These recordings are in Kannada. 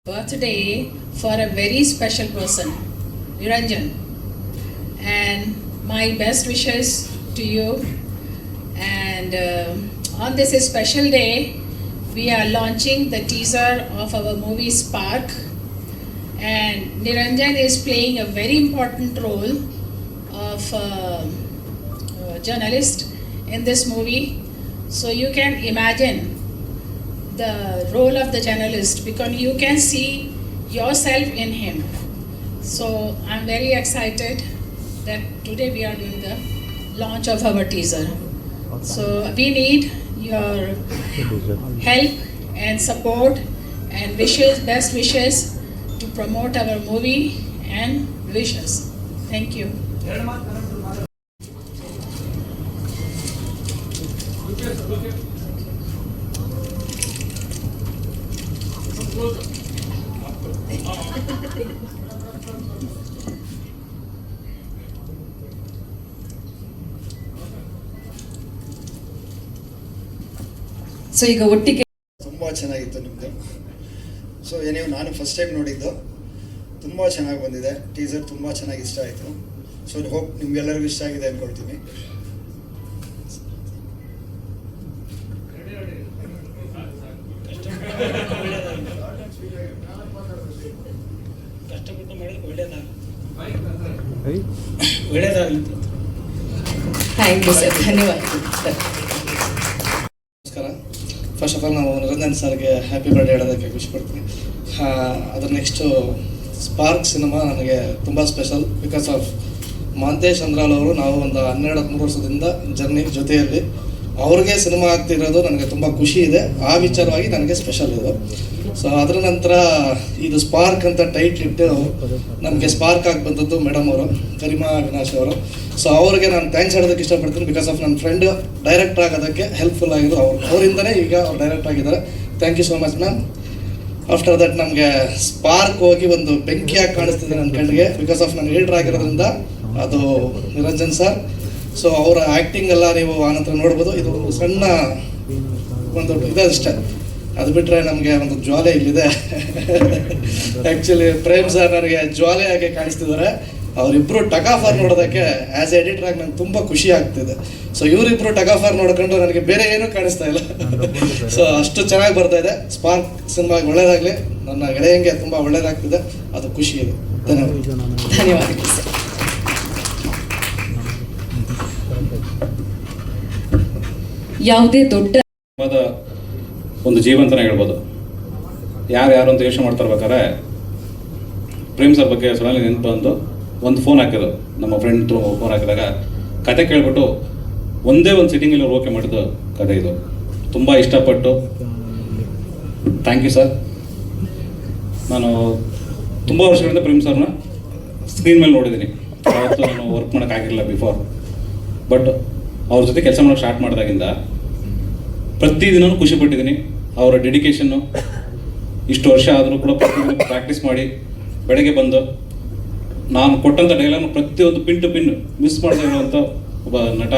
Birthday for a very special person, Niranjan, and my best wishes to you. And on this special day, we are launching the teaser of our movie Spark, and Niranjan is playing a very important role of a journalist in this movie. So you can imagine the role of the journalist because you can see yourself in him. So I'm very excited that today we are doing the launch of our teaser. So we need your help and support and wishes, best wishes to promote our movie and wishes. Thank you. So ಈಗ ಒಟ್ಟಿಗೆ ತುಂಬ ಚೆನ್ನಾಗಿತ್ತು ನಿಮ್ಮದು. ಸೊ ಏನೇವು ನಾನು ಫಸ್ಟ್ ಟೈಮ್ ನೋಡಿದ್ದು, ತುಂಬ ಚೆನ್ನಾಗಿ ಬಂದಿದೆ. ಟೀಸರ್ ತುಂಬ ಚೆನ್ನಾಗಿ ಇಷ್ಟ ಆಯಿತು. ಸೊ ಹೋಪ್ ನಿಮ್ಗೆಲ್ಲರಿಗೂ ಇಷ್ಟ ಆಗಿದೆ ಅಂದ್ಕೊಳ್ತೀನಿ. ಕಷ್ಟಪಟ್ಟು ಮಾಡಿದ್ರೆ ಒಳ್ಳೆಯದಾಗಲಿ. ಥ್ಯಾಂಕ್ ಯು ಸರ್, ಧನ್ಯವಾದ ಸರ್. ನಮಸ್ಕಾರ. ಫಸ್ಟ್ ಆಫ್ ಆಲ್ ನಾವು ನಿರಂಜನ್ ಸರ್ಗೆ ಹ್ಯಾಪಿ ಬರ್ಡೇ ಹೇಳೋದಕ್ಕೆ ಖುಷಿಪಡ್ತೀನಿ. ಅದರ ನೆಕ್ಸ್ಟು ಸ್ಪಾರ್ಕ್ ಸಿನಿಮಾ ನನಗೆ ತುಂಬ ಸ್ಪೆಷಲ್ ಬಿಕಾಸ್ ಆಫ್ ಮಾಂತೇಶ್ ಅಂದ್ರಾಲ್ ಅವರು ನಾವು ಒಂದು 12-13 ವರ್ಷದಿಂದ ಜರ್ನಿ ಜೊತೆಯಲ್ಲಿ ಅವ್ರಿಗೆ ಸಿನಿಮಾ ಆಗ್ತಿರೋದು ನನಗೆ ತುಂಬ ಖುಷಿ ಇದೆ. ಆ ವಿಚಾರವಾಗಿ ನನಗೆ ಸ್ಪೆಷಲ್ ಇದು. ಸೊ ಅದರ ನಂತರ ಇದು ಸ್ಪಾರ್ಕ್ ಅಂತ ಟೈಟ್ಲ್ ಇಟ್ಟು ನಮಗೆ ಸ್ಪಾರ್ಕ್ ಆಗಿ ಬಂದದ್ದು ಮೇಡಮ್ ಅವರು, ಕರಿಮಾ ಅವಿನಾಶ್ ಅವರು. ಸೊ ಅವ್ರಿಗೆ ನಾನು ಥ್ಯಾಂಕ್ಸ್ ಹೇಳೋದಕ್ಕೆ ಇಷ್ಟಪಡ್ತೀನಿ ಬಿಕಾಸ್ ಆಫ್ ನನ್ನ ಫ್ರೆಂಡ್ ಡೈರೆಕ್ಟರ್ ಆಗೋದಕ್ಕೆ ಹೆಲ್ಪ್ಫುಲ್ ಆಗಿದ್ದು ಅವರಿಂದನೇ ಈಗ ಅವ್ರು ಡೈರೆಕ್ಟರ್ ಆಗಿದ್ದಾರೆ. Thank you so much ma'am. After that ನಮಗೆ ಸ್ಪಾರ್ಕ್ ಹೋಗಿ ಒಂದು ಬೆಂಕಿಯಾಗಿ ಕಾಣಿಸ್ತಿದೆ ನನ್ನ ಕಣ್ಣಿಗೆ ಬಿಕಾಸ್ ಆಫ್ ನಾನು ಲೀಡರ್ ಆಗಿರೋದ್ರಿಂದ ಅದು ನಿರಂಜನ್ ಸರ್. ಸೊ ಅವರ ಆ್ಯಕ್ಟಿಂಗ್ ಎಲ್ಲ ನೀವು ಆನಂತರ ನೋಡ್ಬೋದು. ಇದು ಒಂದು ಸಣ್ಣ ಒಂದು ಇದಷ್ಟೇ. ಅದು ಬಿಟ್ಟರೆ ನಮಗೆ ಒಂದು ಜ್ವಾಲೆ ಇಲ್ಲಿದೆ. ಆ್ಯಕ್ಚುಲಿ ಪ್ರೇಮ್ ಸರ್ ನನಗೆ ಜ್ವಾಲೆಯಾಗಿ ಕಾಣಿಸ್ತಿದ್ದಾರೆ. ಅವರಿಬ್ಬರು ಟಗಾಫರ್ ನೋಡೋದಕ್ಕೆ ಆ್ಯಸ್ ಎ ಎಡಿಟರ್ ಆಗಿ ನಂಗೆ ತುಂಬ ಖುಷಿ ಆಗ್ತಿದೆ. ಸೊ ಇವರಿಬ್ಬರು ಟಗಾಫರ್ ನೋಡ್ಕೊಂಡು ನನಗೆ ಬೇರೆ ಏನೂ ಕಾಣಿಸ್ತಾ ಇಲ್ಲ. ಸೊ ಅಷ್ಟು ಚೆನ್ನಾಗಿ ಬರ್ತಾ ಇದೆ. ಸ್ಪಾರ್ಕ್ ಸಿನಿಮಾಗೆ ಒಳ್ಳೇದಾಗಲಿ. ನನ್ನ ಗೆಳೆಯಂಗೆ ತುಂಬ ಒಳ್ಳೇದಾಗ್ತಿದೆ, ಅದು ಖುಷಿ ಇದೆ. ಧನ್ಯವಾದಗಳು ಸರ್. ಯಾವುದೇ ದೊಡ್ಡ ಒಂದು ಜೀವಂತನ ಹೇಳ್ಬೋದು. ಯಾರು ಅಂತ ಯೋಚನೆ ಮಾಡ್ತಾ ಇರ್ಬೇಕಾದ್ರೆ ಪ್ರೇಮ್ ಸರ್ ಬಗ್ಗೆ ಸಡನ್ಲಿ ನೆನಪು ಬಂದು ಒಂದು ಫೋನ್ ಹಾಕಿದ್ರು. ನಮ್ಮ ಫ್ರೆಂಡ್ ಥ್ರೂ ಫೋನ್ ಹಾಕಿದಾಗ ಕತೆ ಕೇಳ್ಬಿಟ್ಟು ಒಂದೇ ಒಂದು ಸಿಟ್ಟಿಂಗಲ್ಲಿ ಓಕೆ ಮಾಡಿದ್ದು ಕತೆ ಇದು. ತುಂಬ ಇಷ್ಟಪಟ್ಟು ಥ್ಯಾಂಕ್ ಯು ಸರ್. ನಾನು ತುಂಬ ವರ್ಷಗಳಿಂದ ಪ್ರೇಮ್ ಸರ್ನ ಸ್ಕ್ರೀನ್ ಮೇಲೆ ನೋಡಿದ್ದೀನಿ. ಯಾವತ್ತೂ ನಾನು ವರ್ಕ್ ಮಾಡೋಕ್ಕಾಗಿರಲಿಲ್ಲ ಬಿಫೋರ್. ಬಟ್ ಅವ್ರ ಜೊತೆ ಕೆಲಸ ಮಾಡೋಕ್ಕೆ ಸ್ಟಾರ್ಟ್ ಮಾಡಿದಾಗಿಂದ ಪ್ರತಿದಿನವೂ ಖುಷಿ ಪಟ್ಟಿದ್ದೀನಿ. ಅವರ ಡೆಡಿಕೇಶನ್ನು ಇಷ್ಟು ವರ್ಷ ಆದರೂ ಕೂಡ ಪ್ರತಿದಿನ ಪ್ರಾಕ್ಟೀಸ್ ಮಾಡಿ ಬೆಳಗ್ಗೆ ಬಂದು ನಾನು ಕೊಟ್ಟಂಥ ಡೈಲಾಗ್ನ ಪ್ರತಿಯೊಂದು ಪಿನ್ ಟು ಪಿನ್ ಮಿಸ್ ಮಾಡದೇ ಇರುವಂಥ ಒಬ್ಬ ನಟ.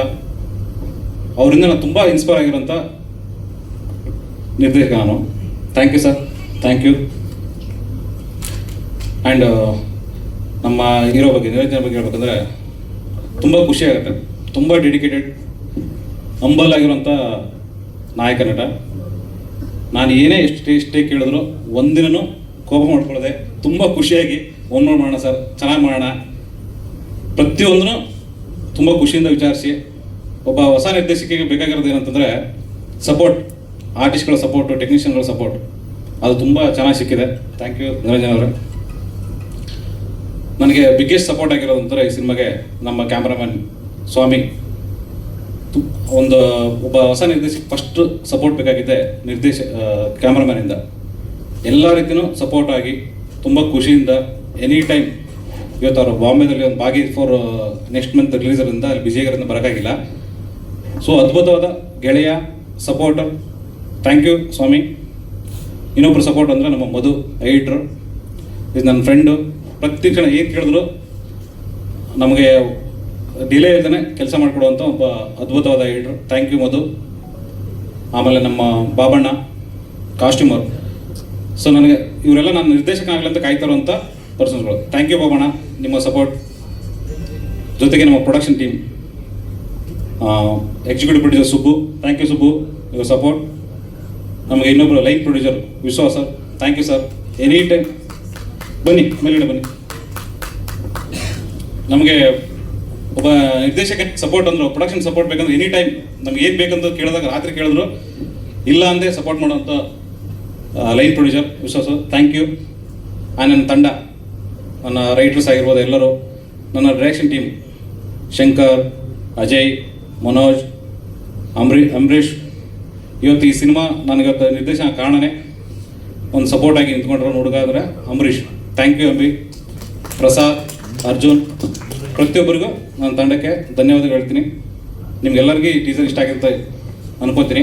ಅವರಿಂದ ನಾನು ತುಂಬ ಇನ್ಸ್ಪೈರ್ ಆಗಿರೋಂಥ ನಿರ್ದೇಶಕ ನಾನು. Thank you sir, thank you. And ನಮ್ಮ ಹೀರೋ ಬಗ್ಗೆ, ನಿರಂಜನ್ ಬಗ್ಗೆ ಹೇಳ್ಬೇಕಂದ್ರೆ ತುಂಬ ಖುಷಿ ಆಗುತ್ತೆ. ತುಂಬ ಡೆಡಿಕೇಟೆಡ್, ಹಂಬಲ್ ಆಗಿರೋಂಥ ನಾಯಕ ನಟ. ನಾನು ಏನೇ ಎಷ್ಟೇ ಕೇಳಿದ್ರು ಒಂದಿನೂ ಕೋಪ ಮಾಡ್ಕೊಳ್ಳೋದೆ ತುಂಬ ಖುಷಿಯಾಗಿ ಒಂದು ಮಾಡೋಣ ಸರ್, ಚೆನ್ನಾಗಿ ಮಾಡೋಣ, ಪ್ರತಿಯೊಂದೂ ತುಂಬ ಖುಷಿಯಿಂದ ವಿಚಾರಿಸಿ. ಒಬ್ಬ ಹೊಸ ನಿರ್ದೇಶಕಿಗೆ ಬೇಕಾಗಿರೋದು ಏನಂತಂದರೆ ಸಪೋರ್ಟ್, ಆರ್ಟಿಸ್ಟ್ಗಳ ಸಪೋರ್ಟು, ಟೆಕ್ನಿಷಿಯನ್ಗಳ ಸಪೋರ್ಟ್, ಅದು ತುಂಬ ಚೆನ್ನಾಗಿ ಸಿಕ್ಕಿದೆ. ಥ್ಯಾಂಕ್ ಯು ನಿರಂಜನ್ ಅವರೇ. ನನಗೆ ಬಿಗ್ಗೆಸ್ಟ್ ಸಪೋರ್ಟ್ ಆಗಿರೋದು ಅಂತಾರೆ ಈ ಸಿನಿಮಾಗೆ ನಮ್ಮ ಕ್ಯಾಮ್ರಾಮನ್ ಸ್ವಾಮಿ. ಒಬ್ಬ ಹೊಸ ನಿರ್ದೇಶಕ ಫಸ್ಟ್ ಸಪೋರ್ಟ್ ಬೇಕಾಗಿದೆ ಕ್ಯಾಮ್ರಾಮನಿಂದ. ಎಲ್ಲ ರೀತಿಯೂ ಸಪೋರ್ಟ್ ಆಗಿ ತುಂಬ ಖುಷಿಯಿಂದ ಎನಿ ಟೈಮ್. ಇವತ್ತು ಅವರು ಬಾಂಬೆದಲ್ಲಿ ಒಂದು ಭಾಗಿ ಫಾರ್ ನೆಕ್ಸ್ಟ್ ಮಂತ್ ರಿಲೀಸರಿಂದ ಅಲ್ಲಿ ಬಿಜಿಯಾಗಿರೋದ್ರಿಂದ ಬರೋಕ್ಕಾಗಿಲ್ಲ. ಸೊ ಅದ್ಭುತವಾದ ಗೆಳೆಯ ಸಪೋರ್ಟ್. ಥ್ಯಾಂಕ್ ಯು ಸ್ವಾಮಿ. ಇನ್ನೊಬ್ಬರು ಸಪೋರ್ಟ್ ಅಂದರೆ ನಮ್ಮ ಮಧು ಎಡಿಟ್ರು, ಇದು ನನ್ನ ಫ್ರೆಂಡು. ಪ್ರತಿ ಕ್ಷಣ ಏನು ಕೇಳಿದ್ರು ನಮಗೆ ಡಿಲೇ ಇಲ್ಲದೇ ಕೆಲಸ ಮಾಡಿಕೊಡುವಂಥ ಒಬ್ಬ ಅದ್ಭುತವಾದ ಎಡಿಟ್ರು. ಥ್ಯಾಂಕ್ ಯು ಮಧು. ಆಮೇಲೆ ನಮ್ಮ ಬಾಬಣ್ಣ ಕಾಸ್ಟ್ಯೂಮರ್ ಸೊ ನನಗೆ ಇವರೆಲ್ಲ ನಾನು ನಿರ್ದೇಶಕನಾಗಲಿ ಅಂತ ಕಾಯ್ತಾರಂಥ ಪರ್ಸನ್ಸ್ಗಳು. ಥ್ಯಾಂಕ್ ಯು ಬಾಬಣ್ಣ, ನಿಮ್ಮ ಸಪೋರ್ಟ್. ಜೊತೆಗೆ ನಮ್ಮ production team, executive producer Subbu, thank you Subbu, your support. ನಮಗೆ ಇನ್ನೊಬ್ಬರು line producer Vishwas sir, thank you sir. Any time ಬನ್ನಿ, ಮೇಲ್ಗಡೆ ಬನ್ನಿ. ನಮಗೆ ಒಬ್ಬ ನಿರ್ದೇಶಕ ಸಪೋರ್ಟ್ ಅಂದರು, ಪ್ರೊಡಕ್ಷನ್ ಸಪೋರ್ಟ್ ಬೇಕಂದ್ರೆ ಎನಿ ಟೈಮ್ ನಮ್ಗೆ ಏನು ಬೇಕಂತ ಕೇಳಿದಾಗ ರಾತ್ರಿ ಕೇಳಿದ್ರು ಇಲ್ಲ ಅಂದೇ ಸಪೋರ್ಟ್ ಮಾಡೋಂಥ ಲೈನ್ ಪ್ರೊಡ್ಯೂಸರ್ ವಿಶ್ವಾಸ, ಥ್ಯಾಂಕ್ ಯು. ನನ್ನ ತಂಡ, ನನ್ನ ರೈಟರ್ಸ್ ಆಗಿರ್ಬೋದು ಎಲ್ಲರೂ, ನನ್ನ ಡೈರೆಕ್ಷನ್ ಟೀಮ್ ಶಂಕರ್, ಅಜಯ್, ಮನೋಜ್, ಅಂಬರೀಷ್. ಇವತ್ತು ಈ ಸಿನಿಮಾ ನನಗಿವತ್ತು ನಿರ್ದೇಶನ ಕಾರಣನೇ ಒಂದು ಸಪೋರ್ಟ್ ಆಗಿ ನಿಂತ್ಕೊಂಡ್ರು ಹುಡುಗ ಅಂದರೆ ಅಂಬರೀಷ್. ಥ್ಯಾಂಕ್ ಯು ಅಂಬಿ, ಪ್ರಸಾದ್, ಅರ್ಜುನ್, ಪ್ರತಿಯೊಬ್ಬರಿಗೂ ನನ್ನ ತಂಡಕ್ಕೆ ಧನ್ಯವಾದಗಳು ಹೇಳ್ತೀನಿ. ನಿಮ್ಗೆಲ್ಲರಿಗೂ ಈ ಟೀಸರ್ ಇಷ್ಟ ಆಗಿರುತ್ತೆ ಅನ್ಕೋತೀನಿ.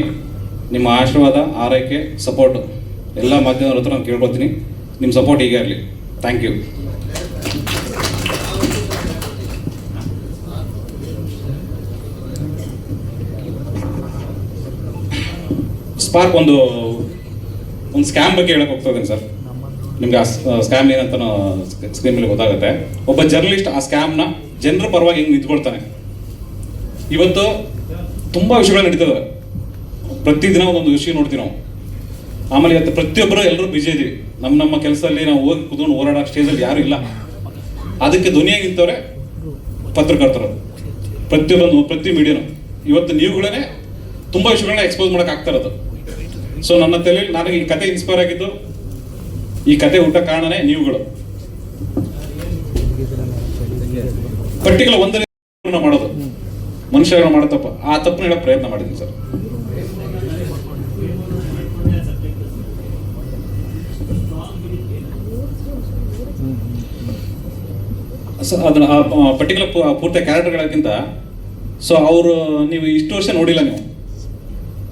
ನಿಮ್ಮ ಆಶೀರ್ವಾದ, ಆರೈಕೆ, ಸಪೋರ್ಟ್ ಎಲ್ಲ ಮಾಧ್ಯಮದವ್ರ ಹತ್ರ ನಾನು ಕೇಳ್ಕೊತೀನಿ. ನಿಮ್ಮ ಸಪೋರ್ಟ್ ಹೀಗೆ ಇರಲಿ. Thank you. ಸ್ಪಾರ್ಕ್ ಒಂದು ಸ್ಕ್ಯಾಮ್ ಬಗ್ಗೆ ಹೇಳಕ್ಕೆ ಹೋಗ್ತಾ ಇದ್ದೀನಿ ಸರ್. ನಿಮ್ಗೆ ಆ ಸ್ಕ್ಯಾಮ್ ಏನಂತ ಸ್ಕ್ರೀನ್ ಮೇಲೆ ಗೊತ್ತಾಗುತ್ತೆ. ಒಬ್ಬ ಜರ್ನಲಿಸ್ಟ್ ಆ ಸ್ಕ್ಯಾಮ್ನ ಜನರ ಪರವಾಗಿ ಹೆಂಗೆ ನಿಂತ್ಕೊಳ್ತಾನೆ. ಇವತ್ತು ತುಂಬ ವಿಷಯಗಳು ನಡೀತದೆ, ಪ್ರತಿದಿನ ಒಂದೊಂದು ವಿಷಯ ನೋಡ್ತೀವಿ ನಾವು. ಆಮೇಲೆ ಇವತ್ತು ಪ್ರತಿಯೊಬ್ಬರು ಎಲ್ಲರೂ ಬಿಜಿ ಇದ್ದೀವಿ. ನಮ್ಮ ಕೆಲಸದಲ್ಲಿ ನಾವು ಹೋಗಿ ಕೂತ್ಕೊಂಡು ಹೋರಾಡೋ ಸ್ಟೇಜಲ್ಲಿ ಯಾರು ಇಲ್ಲ. ಅದಕ್ಕೆ ಧ್ವನಿಯಾಗಿ ನಿಂತವ್ರೆ ಪತ್ರಕರ್ತರು, ಪ್ರತಿ ಮೀಡಿಯಾನು. ಇವತ್ತು ನೀವುಗಳೇ ತುಂಬ ವಿಷಯಗಳನ್ನ ಎಕ್ಸ್ಪೋಸ್ ಮಾಡೋಕೆ ಆಗ್ತಾ ಇರೋದು. ಸೊ ನನ್ನ ತಲೆಯಲ್ಲಿ ನನಗೆ ಈ ಕತೆ ಇನ್ಸ್ಪೈರ್ ಆಗಿದ್ದು, ಈ ಕತೆ ಹುಟ್ಟ ಕಾರಣನೇ ನೀವುಗಳು. ಪರ್ಟಿಕ್ಯುಲರ್ ಒಂದರಿಂದ ಮಾಡೋದು, ಮನುಷ್ಯಗಳು ಮಾಡೋ ತಪ್ಪ, ಆ ತಪ್ಪನ್ನ ಹೇಳೋ ಪ್ರಯತ್ನ ಮಾಡಿದ್ದೀನಿ ಸರ್. ಸೊ ಅದನ್ನ ಪರ್ಟಿಕ್ಯುಲರ್ ಪೂರ್ತಿ ಕ್ಯಾರೆಕ್ಟರ್ಗಳಕ್ಕಿಂತ, ಸೊ ಅವರು ನೀವು ಇಷ್ಟು ವರ್ಷ ನೋಡಿಲ್ಲ ನೀವು,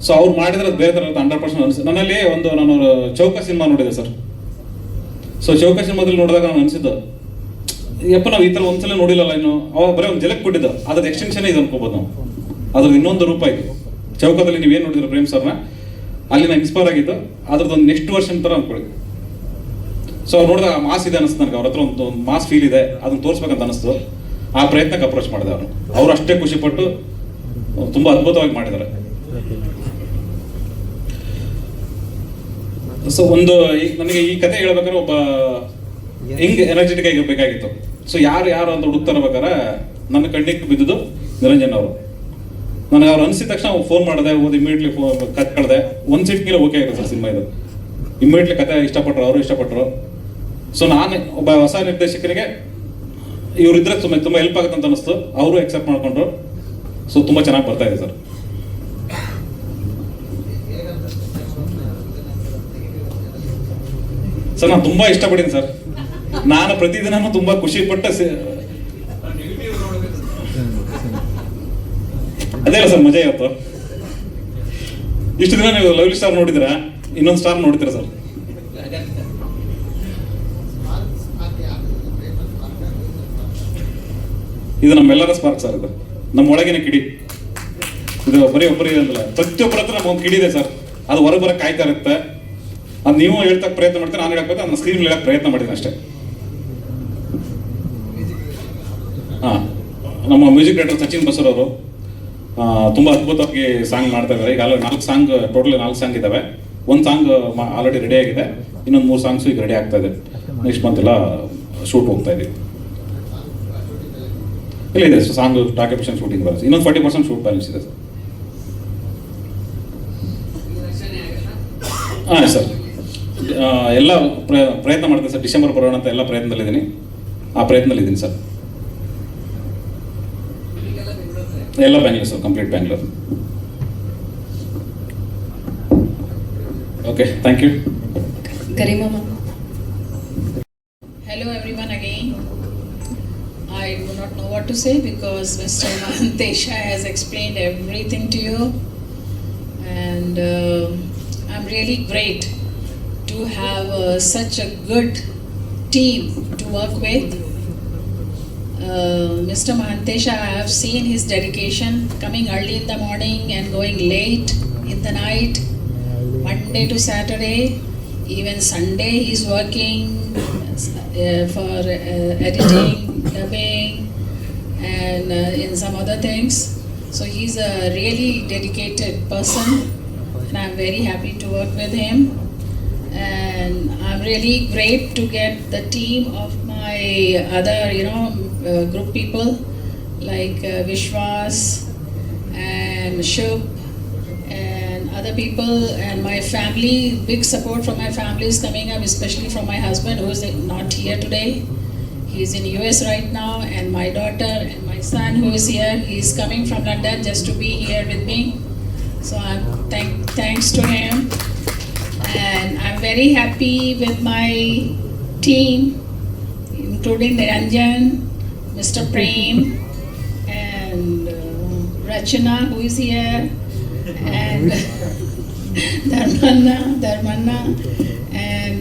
ಸೊ ಅವ್ರು ಮಾಡಿದ್ರೆ ಅದು ಬೇರೆ ಥರ 100% ಅನಿಸುತ್ತೆ. ನನ್ನಲ್ಲಿ ನಾನು ಚೌಕ ಸಿನಿಮಾ ನೋಡಿದೆ ಸರ್. ಸೊ ಚೌಕ ಸಿನಿಮಾದಲ್ಲಿ ನೋಡಿದಾಗ ನಾನು ಅನಿಸಿದ್ದು, ಯಪ್ಪ ನಾವು ಈ ಥರ ಒಂದ್ಸಲ ನೋಡಿಲ್ಲಲ್ಲ ಇನ್ನು. ಅವಾಗ ಬರೀ ಒಂದು ಜಲಕ್ಕೆ ಕೊಟ್ಟಿದ್ದು, ಅದ್ರದ್ದು ಎಕ್ಸ್ಟೆನ್ಷನ್ ಇದು ಅನ್ಕೋಬೋದು ನಾವು. ಅದ್ರದ್ದು ಇನ್ನೊಂದು ರೂಪ ಇದು. ಚೌಕದಲ್ಲಿ ನೀವೇನು ನೋಡಿದ್ರು ಪ್ರೇಮ್ ಸರ್ನ, ಅಲ್ಲಿ ನಾನು ಇನ್ಸ್ಪೈರ್ ಆಗಿದ್ದು ಅದ್ರದ್ದು ಒಂದು ನೆಕ್ಸ್ಟ್ ವರ್ಷನ್ ಥರ ಅಂದ್ಕೊಳ್ಳಿ. ಸೊ ಅವ್ರು ನೋಡಿದಾಗ ಮಾಸ್ ಇದೆ ಅನಿಸ್ತು ನನಗೆ. ಅವ್ರ ಹತ್ರ ಒಂದು ಮಾಸ್ ಫೀಲ್ ಇದೆ, ಅದನ್ನ ತೋರಿಸ್ಬೇಕಂತ ಅನಿಸ್ತು. ಆ ಪ್ರಯತ್ನಕ್ಕೆ ಅಪ್ರೋಚ್ ಮಾಡಿದೆ ಅವರು ಅಷ್ಟೇ ಖುಷಿಪಟ್ಟು ತುಂಬ ಅದ್ಭುತವಾಗಿ ಮಾಡಿದ್ದಾರೆ. ಸೊ ನನಗೆ ಈ ಕತೆ ಹೇಳ್ಬೇಕಾದ್ರೆ ಒಬ್ಬ ಹೆಂಗ್ ಎನರ್ಜೆಟಿಕ್ ಆಗಿ ಬೇಕಾಗಿತ್ತು. ಸೊ ಯಾರು ಅಂತ ಹುಡುಕ್ತಾ ಇರ್ಬೇಕಾದ್ರೆ ನನ್ನ ಕಣ್ಣಿಗೆ ಬಿದ್ದುದು ನಿರಂಜನ್ ಅವರು. ನನಗೆ ಅವ್ರು ಅನಿಸಿದ ತಕ್ಷಣ ಫೋನ್ ಮಾಡಿದೆ, ಇಮಿಡಿಯೇಟ್ಲಿ ಕತೆ ಕಳೆದೆ. ಒಂದು ಸೀಟ್ಗೆಲ್ಲ ಓಕೆ ಆಗಿದೆ ಸರ್ ಸಿನಿಮಾ ಇದು. ಇಮಿಡಿಯೇಟ್ಲಿ ಕತೆ ಇಷ್ಟಪಟ್ಟರು, ಅವರು ಇಷ್ಟಪಟ್ಟರು. ಸೊ ನಾನು ಒಬ್ಬ ಹೊಸ ನಿರ್ದೇಶಕರಿಗೆ ಇವರಿದ್ರೆ ತುಂಬ ಹೆಲ್ಪ್ ಆಗುತ್ತೆ ಅಂತ ಅನಿಸ್ತು. ಅವರು ಎಕ್ಸೆಪ್ಟ್ ಮಾಡ್ಕೊಂಡ್ರು. ಸೊ ತುಂಬ ಚೆನ್ನಾಗಿ ಬರ್ತಾ ಇದೆ ಸರ್. ಸರ್ ನಾನು ತುಂಬ ಇಷ್ಟಪಟ್ಟಿದ್ದೀನಿ ಸರ್. ನಾನು ಪ್ರತಿದಿನ ತುಂಬ ಖುಷಿ ಪಟ್ಟ ಅದೇ ಅಲ್ಲ ಸರ್ ಮಜಾ ಇವತ್ತು. ಇಷ್ಟು ದಿನ ನೀವು ಲವ್ಲಿ ಸ್ಟಾರ್ ನೋಡಿದ್ರ, ಇನ್ನೊಂದು ಸ್ಟಾರ್ ನೋಡ್ತೀರಾ ಸರ್. ಇದು ನಮ್ಮೆಲ್ಲರ ಸ್ಪಾರ್ಕ್ ಸರ್. ಇದು ನಮ್ಮ ಒಳಗಿನ ಕಿಡಿ. ಇದು ಬರೀ ಒಬ್ಬರಿಗೆ ಅಂತಲ್ಲ, ಪ್ರತಿಯೊಬ್ಬರ ಹತ್ರ ನಮ್ಮ ಒಂದು ಕಿಡಿ ಇದೆ ಸರ್. ಅದು ಹೊರಗೆ ಬರಕ್ಕೆ ಕಾಯ್ತಾ ಇರುತ್ತೆ. ಅದು ನೀವು ಹೇಳ್ತಕ್ಕೆ ಪ್ರಯತ್ನ ಮಾಡ್ತೀರಿ, ನಾನು ಹೇಳಕ್ಕೆ ಅದನ್ನ ಸ್ಕ್ರೀನ್ ಹೇಳಕ್ಕೆ ಪ್ರಯತ್ನ ಮಾಡಿದ್ದೀನಿ ಅಷ್ಟೇ. ಹಾಂ, ನಮ್ಮ ಮ್ಯೂಸಿಕ್ ಡೈರೆಕ್ಟರ್ ಸಚಿನ್ ಬಸರ್ ಅವರು ತುಂಬ ಅದ್ಭುತವಾಗಿ ಸಾಂಗ್ ಮಾಡ್ತಾ ಇದ್ದಾರೆ. ಈಗ 4 ಸಾಂಗ್, ಟೋಟಲ್ 4 ಸಾಂಗ್ ಇದ್ದಾವೆ. ಒಂದು ಸಾಂಗ್ ಆಲ್ರೆಡಿ ರೆಡಿ ಆಗಿದೆ, ಇನ್ನೊಂದು 3 ಸಾಂಗ್ಸು ಈಗ ರೆಡಿ ಆಗ್ತಾ ಇದೆ. ನೆಕ್ಸ್ಟ್ ಮಂತ್ ಎಲ್ಲ ಶೂಟ್ ಹೋಗ್ತಾ ಇದ್ದೀವಿ. ಇಲ್ಲ ಇದೆ ಸಾಂಗ್ ಡಾಕ್ಯುಮೆಂಟೇಷನ್ ಶೂಟಿಂಗ್ ಬರುತ್ತೆ. ಇನ್ನೊಂದು 40% ಶೂಟ್ ಬ್ಯಾಲೆನ್ಸ್ ಇದೆ ಸರ್. ಹಾಂ ಸರ್, ಎಲ್ಲ ಪ್ರಯತ್ನ ಮಾಡ್ತೀನಿ ಸರ್. ಡಿಸೆಂಬರ್ ಬರೋಣ ಅಂತ ಎಲ್ಲ ಪ್ರಯತ್ನದಲ್ಲಿದ್ದೀನಿ. ಆ ಪ್ರಯತ್ನದಲ್ಲಿದ್ದೀನಿ ಸರ್. ಎಲ್ಲ Bangalore sir, complete Bangalore. Okay, thank you. Karima. Hello everyone again. I do not know what to say because Mr. Mahantesha has explained everything to you, and I'm really great to have such a good team to work with. Mr. Mahantesha, I have seen his dedication, coming early in the morning and going late in the night, Monday to Saturday, Even Sunday he's working for editing, dubbing, and in some other things. So he's a really dedicated person, and I'm very happy to work with him. And I'm really great to get the team of my other, group people like Vishwas and Shub and other people, and my family. Big support from my family is coming up, especially from my husband, who is not here today. He's in US right now, and my daughter and my son who is here. He's coming from London just to be here with me. So I'm thanks to him. And I'm very happy with my team, including Niranjan, Mr. Prem, and Rachana, who is here, and Dharmana, and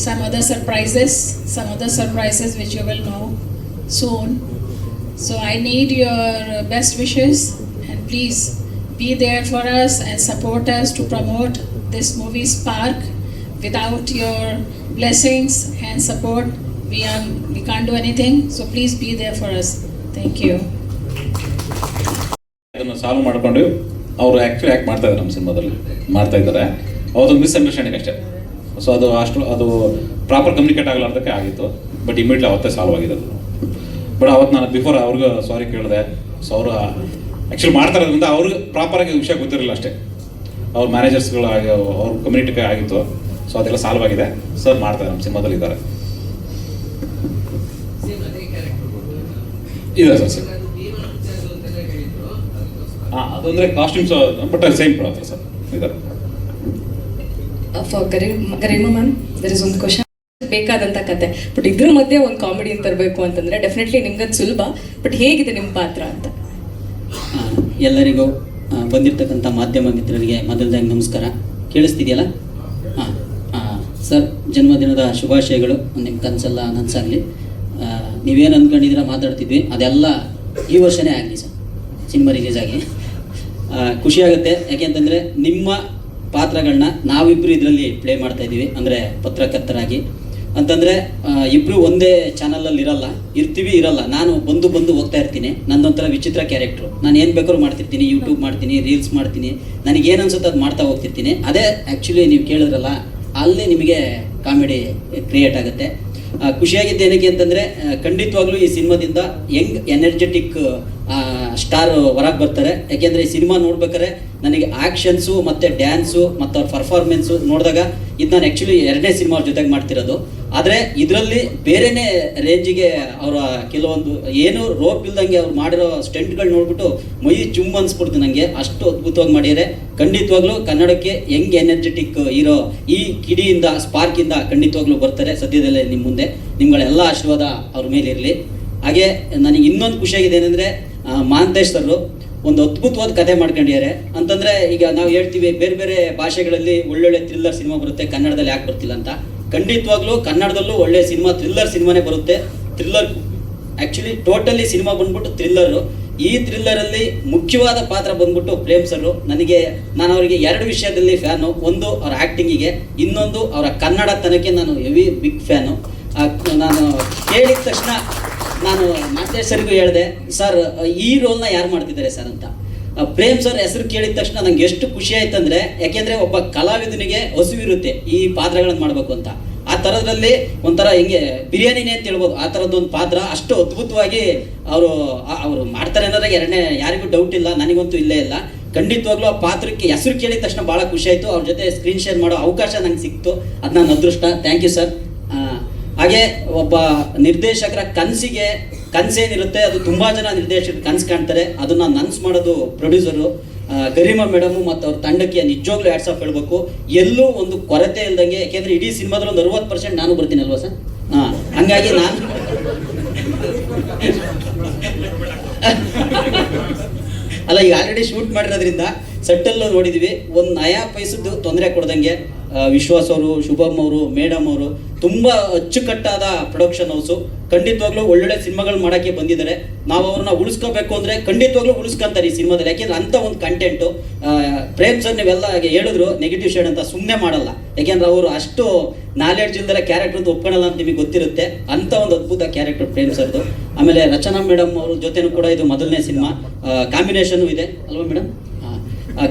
some other surprises which you will know soon. So I need your best wishes, and please be there for us and support us to promote this movie Spark. Without your blessings and support, we can't do anything. So please be there for us. Thank you. ಅದನ್ನು ಸಾಲ್ವ್ ಮಾಡ್ಕೊಂಡು ಅವರು ಆ್ಯಕ್ಚುಲಿ ಆ್ಯಕ್ಟ್ ಮಾಡ್ತಾ ಇದ್ದಾರೆ ನಮ್ಮ ಸಿನಿಮಾದಲ್ಲಿ ಮಾಡ್ತಾ ಇದ್ದಾರೆ. ಅವತ್ತು ಮಿಸ್ಅಂಡರ್ಸ್ಟ್ಯಾಂಡಿಂಗ್ ಅಷ್ಟೇ. ಸೊ ಅದು ಪ್ರಾಪರ್ ಕಮ್ಯುನಿಕೇಟ್ ಆಗಲಾರ್ದಕ್ಕೆ ಆಗಿತ್ತು. ಬಟ್ ಇಮಿಡಿಯೇಟ್ಲಿ ಅವತ್ತೇ ಸಾಲ್ವ್ ಆಗಿದೆ ಅದು. ಬಟ್ ಅವತ್ತು ನಾನು ಬಿಫೋರ್ ಅವ್ರಿಗೆ ಸಾರಿ ಕೇಳಿದೆ. ಸೊ ಅವರು ಆ್ಯಕ್ಚುಲಿ ಮಾಡ್ತಾ ಇರೋದ್ರಿಂದ ಅವ್ರಿಗೆ ಪ್ರಾಪರಾಗಿ ವಿಷಯ ಗೊತ್ತಿರಲಿಲ್ಲ ಅಷ್ಟೇ. ಅವ್ರ ಮ್ಯಾನೇಜರ್ಸ್ಗಳು ಅವ್ರ ಕಮ್ಯುನಿಟಿಗೆ ಆಗಿತ್ತು. ಸೊ ಅದೆಲ್ಲ ಸಾಲ್ವ್ ಆಗಿದೆ. ಸರ್ ಮಾಡ್ತಾರೆ ನಮ್ಮ ಸಿನಿಮಾದಲ್ಲಿ ಇದ್ದಾರೆ ಸರ್. ಹಾಂ, ಅದಂದರೆ costumes but same problem sir ಇದ್ದಾರೆ. For Garima ma'am, there is ಒಂದು ಕ್ವಶನ್. ಬೇಕಾದಂಥ ಕತೆ, ಬಟ್ ಇದ್ರ ಮಧ್ಯೆ ಒಂದು ಕಾಮಿಡಿ ಅಂತ ತರಬೇಕು ಅಂತಂದರೆ ಡೆಫಿನೆಟ್ಲಿ ನಿಮ್ಗದು ಸುಲಭ. ಬಟ್ ಹೇಗಿದೆ ನಿಮ್ಮ ಪಾತ್ರ ಅಂತ? ಎಲ್ಲರಿಗೂ ಬಂದಿರತಕ್ಕಂಥ ಮಾಧ್ಯಮ ಮಿತ್ರರಿಗೆ ಮೊದಲದಾಗಿ ನಮಸ್ಕಾರ. ಕೇಳಿಸ್ತಿದೆಯಲ್ಲ? ಹಾಂ ಸರ್, ಜನ್ಮದಿನದ ಶುಭಾಶಯಗಳು. ನಿಮ್ಮ ಕನಸೆಲ್ಲ ನನಸಾಗಲಿ. ನೀವೇನು ಅಂದ್ಕೊಂಡಿದ್ದೀರ ಮಾತಾಡ್ತಿದ್ವಿ, ಅದೆಲ್ಲ ಈ ವರ್ಷವೇ ಆಗಲಿ ಸರ್, ಸಿನಿಮಾ ರಿಲೀಸ್ ಆಗಿ. ಖುಷಿಯಾಗುತ್ತೆ. ಯಾಕೆಂತಂದರೆ ನಿಮ್ಮ ಪಾತ್ರಗಳನ್ನ ನಾವಿಬ್ಬರು ಇದರಲ್ಲಿ ಪ್ಲೇ ಮಾಡ್ತಾಯಿದ್ದೀವಿ, ಅಂದರೆ ಪತ್ರಕರ್ತರಾಗಿ. ಅಂತಂದರೆ ಇಬ್ಬರು ಒಂದೇ ಚಾನಲಲ್ಲಿ ಇರಲ್ಲ. ನಾನು ಬಂದು ಹೋಗ್ತಾ ಇರ್ತೀನಿ. ನನ್ನೊಂಥರ ವಿಚಿತ್ರ ಕ್ಯಾರೆಕ್ಟ್ರು. ನಾನು ಏನು ಬೇಕಾದ್ರೂ ಮಾಡ್ತಿರ್ತೀನಿ, ಯೂಟ್ಯೂಬ್ ಮಾಡ್ತೀನಿ, ರೀಲ್ಸ್ ಮಾಡ್ತೀನಿ, ನನಗೇನು ಅನ್ಸುತ್ತೆ ಅದು ಮಾಡ್ತಾ ಹೋಗ್ತಿರ್ತೀನಿ. ಅದೇ ಆ್ಯಕ್ಚುಲಿ ನೀವು ಕೇಳಿದ್ರಲ್ಲ, ಅಲ್ಲಿ ನಿಮಗೆ ಕಾಮಿಡಿ ಕ್ರಿಯೇಟ್ ಆಗುತ್ತೆ. ಖುಷಿಯಾಗಿದ್ದು ಏನಕ್ಕೆ ಅಂತಂದರೆ, ಖಂಡಿತವಾಗ್ಲೂ ಈ ಸಿನಿಮಾದಿಂದ ಯಂಗ್ ಎನರ್ಜೆಟಿಕ್ ಸ್ಟಾರ್ ಹೊರಗೆ ಬರ್ತಾರೆ. ಯಾಕೆಂದರೆ ಈ ಸಿನಿಮಾ ನೋಡ್ಬೇಕಾದ್ರೆ ನನಗೆ ಆ್ಯಕ್ಷನ್ಸು ಮತ್ತು ಡ್ಯಾನ್ಸು ಮತ್ತು ಅವ್ರ ಪರ್ಫಾರ್ಮೆನ್ಸು ನೋಡಿದಾಗ ಇದು ನಾನು ಆ್ಯಕ್ಚುಲಿ 2ನೇ ಸಿನಿಮಾ ಅವ್ರ ಜೊತೆಗೆ ಮಾಡ್ತಿರೋದು. ಆದರೆ ಇದರಲ್ಲಿ ಬೇರೆಯೇ ರೇಂಜಿಗೆ ಅವರ ಕೆಲವೊಂದು ಏನು ರೋಪ್ ಇಲ್ದಂಗೆ ಅವ್ರು ಮಾಡಿರೋ ಸ್ಟೆಂಟ್ಗಳು ನೋಡ್ಬಿಟ್ಟು ಮೈ ಜುಮ್ ಅನ್ಸ್ಬಿಡ್ತು ನನಗೆ. ಅಷ್ಟು ಅದ್ಭುತವಾಗಿ ಮಾಡಿದ್ದಾರೆ. ಖಂಡಿತವಾಗ್ಲೂ ಕನ್ನಡಕ್ಕೆ ಯಂಗ್ ಎನರ್ಜೆಟಿಕ್ ಹೀರೋ ಈ ಕಿಡಿಯಿಂದ, ಸ್ಪಾರ್ಕಿಂದ ಖಂಡಿತವಾಗ್ಲೂ ಬರ್ತಾರೆ ಸದ್ಯದಲ್ಲೇ ನಿಮ್ಮ ಮುಂದೆ. ನಿಮ್ಗಳೆಲ್ಲ ಆಶೀರ್ವಾದ ಅವ್ರ ಮೇಲೆ ಇರಲಿ. ಹಾಗೆ ನನಗೆ ಇನ್ನೊಂದು ಖುಷಿಯಾಗಿದೆ ಏನಂದರೆ, ಮಹಾಂತೇಶ್ ಸರ್ ಒಂದು ಅದ್ಭುತವಾದ ಕತೆ ಮಾಡ್ಕೊಂಡಿದ್ದಾರೆ. ಅಂತಂದರೆ ಈಗ ನಾವು ಹೇಳ್ತೀವಿ ಬೇರೆ ಬೇರೆ ಭಾಷೆಗಳಲ್ಲಿ ಒಳ್ಳೊಳ್ಳೆ ಥ್ರಿಲ್ಲರ್ ಸಿನಿಮಾ ಬರುತ್ತೆ, ಕನ್ನಡದಲ್ಲಿ ಯಾಕೆ ಬರ್ತಿಲ್ಲ ಅಂತ. ಖಂಡಿತವಾಗ್ಲೂ ಕನ್ನಡದಲ್ಲೂ ಒಳ್ಳೆ ಸಿನಿಮಾ, ಥ್ರಿಲ್ಲರ್ ಸಿನಿಮಾನೇ ಬರುತ್ತೆ. ಥ್ರಿಲ್ಲರ್ ಆ್ಯಕ್ಚುಲಿ ಟೋಟಲಿ ಸಿನಿಮಾ ಬಂದ್ಬಿಟ್ಟು ಥ್ರಿಲ್ಲರು. ಈ ಥ್ರಿಲ್ಲರಲ್ಲಿ ಮುಖ್ಯವಾದ ಪಾತ್ರ ಬಂದ್ಬಿಟ್ಟು ಪ್ರೇಮ್ ಸರ್. ನಾನು ಅವರಿಗೆ 2 ವಿಷಯದಲ್ಲಿ ಫ್ಯಾನು. ಒಂದು ಅವರ ಆ್ಯಕ್ಟಿಂಗಿಗೆ, ಇನ್ನೊಂದು ಅವರ ಕನ್ನಡತನಕ್ಕೆ ನಾನು ಹೆವಿ ಬಿಗ್ ಫ್ಯಾನು. ನಾನು ಕೇಳಿದ ತಕ್ಷಣ ನಾನು ಮಾತೇಶ್ ಸರ್ಗೂ ಹೇಳಿದೆ, ಸರ್ ಈ ರೋಲ್ನ ಯಾರು ಮಾಡ್ತಿದ್ದಾರೆ ಸರ್ ಅಂತ. ಪ್ರೇಮ್ ಸರ್ ಹೆಸರು ಕೇಳಿದ ತಕ್ಷಣ ನಂಗೆ ಎಷ್ಟು ಖುಷಿ ಆಯ್ತು ಅಂದರೆ, ಯಾಕೆಂದರೆ ಒಬ್ಬ ಕಲಾವಿದನಿಗೆ ಹಸುವಿರುತ್ತೆ ಈ ಪಾತ್ರಗಳನ್ನು ಮಾಡಬೇಕು ಅಂತ. ಆ ಥರದ್ರಲ್ಲಿ ಒಂಥರ ಹಿಂಗೆ ಬಿರಿಯಾನಿನೇ ಅಂತ ಹೇಳ್ಬೋದು, ಆ ಥರದ್ದೊಂದು ಪಾತ್ರ ಅಷ್ಟು ಅದ್ಭುತವಾಗಿ ಅವರು ಮಾಡ್ತಾರೆ ಅನ್ನೋದಾಗ ಯಾರಿಗೂ ಡೌಟ್ ಇಲ್ಲ, ನನಗಂತೂ ಇಲ್ಲೇ ಇಲ್ಲ. ಖಂಡಿತವಾಗ್ಲೂ ಆ ಪಾತ್ರಕ್ಕೆ ಹೆಸರು ಕೇಳಿದ ತಕ್ಷಣ ಭಾಳ ಖುಷಿ ಆಯಿತು. ಅವ್ರ ಜೊತೆ ಸ್ಕ್ರೀನ್ ಶೇರ್ ಮಾಡೋ ಅವಕಾಶ ನಂಗೆ ಸಿಕ್ತು, ಅದು ನನ್ನ ಅದೃಷ್ಟ. Thank you sir. ಹಾಗೆ ಒಬ್ಬ ನಿರ್ದೇಶಕರ ಕನಸೇನಿರುತ್ತೆ, ಅದು ತುಂಬ ಜನ ನಿರ್ದೇಶಕರು ಕನಸು ಕಾಣ್ತಾರೆ. ಅದನ್ನು ನನ್ಸು ಮಾಡೋದು ಪ್ರೊಡ್ಯೂಸರು ಗರಿಮಾ ಮೇಡಮು ಮತ್ತು ಅವ್ರ ತಂಡಕ್ಕೆ ನಿಜವಾಗ್ಲೂ ಹ್ಯಾಟ್ಸ್ ಆಫ್ ಹೇಳಬೇಕು. ಎಲ್ಲೂ ಒಂದು ಕೊರತೆ ಇಲ್ದಂಗೆ, ಯಾಕೆಂದರೆ ಇಡೀ ಸಿನಿಮಾದಲ್ಲಿ ಒಂದು 60% ನಾನು ಬರ್ತೀನಲ್ವ ಸರ್. ಹಂಗಾಗಿ ನಾನು ಅಲ್ಲ, ಈಗ ಆಲ್ರೆಡಿ ಶೂಟ್ ಮಾಡಿರೋದ್ರಿಂದ ಸೆಟ್ಟಲ್ಲೂ ನೋಡಿದ್ವಿ, ಒಂದು ನಯಾ ಪೈಸದ್ದು ತೊಂದರೆ ಕೊಡ್ದಂಗೆ ವಿಶ್ವಾಸ್ ಅವರು, ಶುಭಮ್ ಅವರು, ಮೇಡಮ್ ಅವರು ತುಂಬ ಅಚ್ಚುಕಟ್ಟಾದ ಪ್ರೊಡಕ್ಷನ್ ಹೌಸು. ಖಂಡಿತವಾಗ್ಲೂ ಒಳ್ಳೊಳ್ಳೆ ಸಿನಿಮಾಗಳು ಮಾಡೋಕ್ಕೆ ಬಂದಿದ್ದಾರೆ. ನಾವು ಅವ್ರನ್ನ ಉಳಿಸ್ಕೋಬೇಕು ಅಂದರೆ ಖಂಡಿತವಾಗ್ಲೂ ಉಳಿಸ್ಕೊಂತಾರೆ ಈ ಸಿನಿಮಾದಲ್ಲಿ. ಯಾಕೆಂದ್ರೆ ಅಂಥ ಒಂದು ಕಂಟೆಂಟು ಪ್ರೇಮ್ ಸರ್ ನೀವೆಲ್ಲ ಹೇಳಿದ್ರು ನೆಗೆಟಿವ್ ಶೇಡ್ ಅಂತ, ಸುಮ್ಮನೆ ಮಾಡಲ್ಲ. ಯಾಕೆಂದ್ರೆ ಅವರು ಅಷ್ಟು ನಾಲೆಡ್ಜ್ ಇಲ್ದರೆ ಕ್ಯಾರೆಕ್ಟರ್ ಅಂತ ಒಪ್ಕೊಳ್ಳಲ್ಲ ಅಂತ ನಿಮಗೆ ಗೊತ್ತಿರುತ್ತೆ. ಅಂಥ ಒಂದು ಅದ್ಭುತ ಕ್ಯಾರೆಕ್ಟರ್ ಪ್ರೇಮ್ ಸರ್ದು. ಆಮೇಲೆ ರಚನಾ ಮೇಡಮ್ ಅವ್ರ ಜೊತೆನೂ ಕೂಡ ಇದು ಮೊದಲನೇ ಸಿನಿಮಾ, ಕಾಂಬಿನೇಷನು ಇದೆ ಅಲ್ವಾ ಮೇಡಮ್?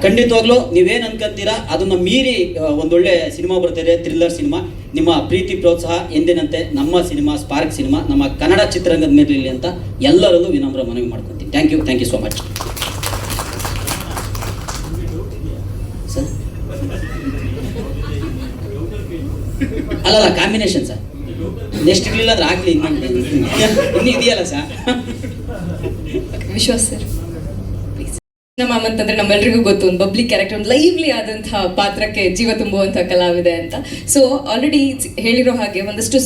ಖಂಡಿತವಾಗ್ಲೂ ನೀವೇನು ಅನ್ಕೊಂತೀರಾ ಅದನ್ನು ಮೀರಿ ಒಂದೊಳ್ಳೆ ಸಿನಿಮಾ ಬರ್ತಿದೆ, ಥ್ರಿಲ್ಲರ್ ಸಿನಿಮಾ. ನಿಮ್ಮ ಪ್ರೀತಿ ಪ್ರೋತ್ಸಾಹ ಎಂದಿನಂತೆ ನಮ್ಮ ಸಿನಿಮಾ ಸ್ಪಾರ್ಕ್ ಸಿನಿಮಾ ನಮ್ಮ ಕನ್ನಡ ಚಿತ್ರರಂಗದ ಮೇಲೆ ಇರಲಿ ಅಂತ ಎಲ್ಲರಲ್ಲೂ ವಿನಮ್ರ ಮನವಿ ಮಾಡ್ಕೊತೀನಿ. Thank you so much sir. ಅಲ್ಲಲ್ಲ ಕಾಂಬಿನೇಷನ್ ಸರ್, ನೆಕ್ಸ್ಟ್ ಇರಲಿಲ್ಲ ಅಂದ್ರೆ ಆಗಲಿ, ಇನ್ನೂ ಇದೆಯಲ್ಲ ಸರ್. ವಿಶ್ವಾಸ್ ಸರ್ ಮಾಮ್ ಅಂತಂದ್ರೆ ನಮ್ಮೆಲ್ರಿಗೂ ಗೊತ್ತು, ಒಂದು ಬಬ್ಲಿ ಕ್ಯಾರೆಕ್ಟರ್, ಒಂದು ಲೈವ್ಲಿ ಆದಂತಹ ಪಾತ್ರಕ್ಕೆ ಜೀವ ತುಂಬುವಂತಹ ಕಲಾವಿದೆ ಅಂತ. ಸೊ ಆಲ್ರೆಡಿ ಹೇಳಿರೋ ಹಾಗೆ ಒಂದಷ್ಟು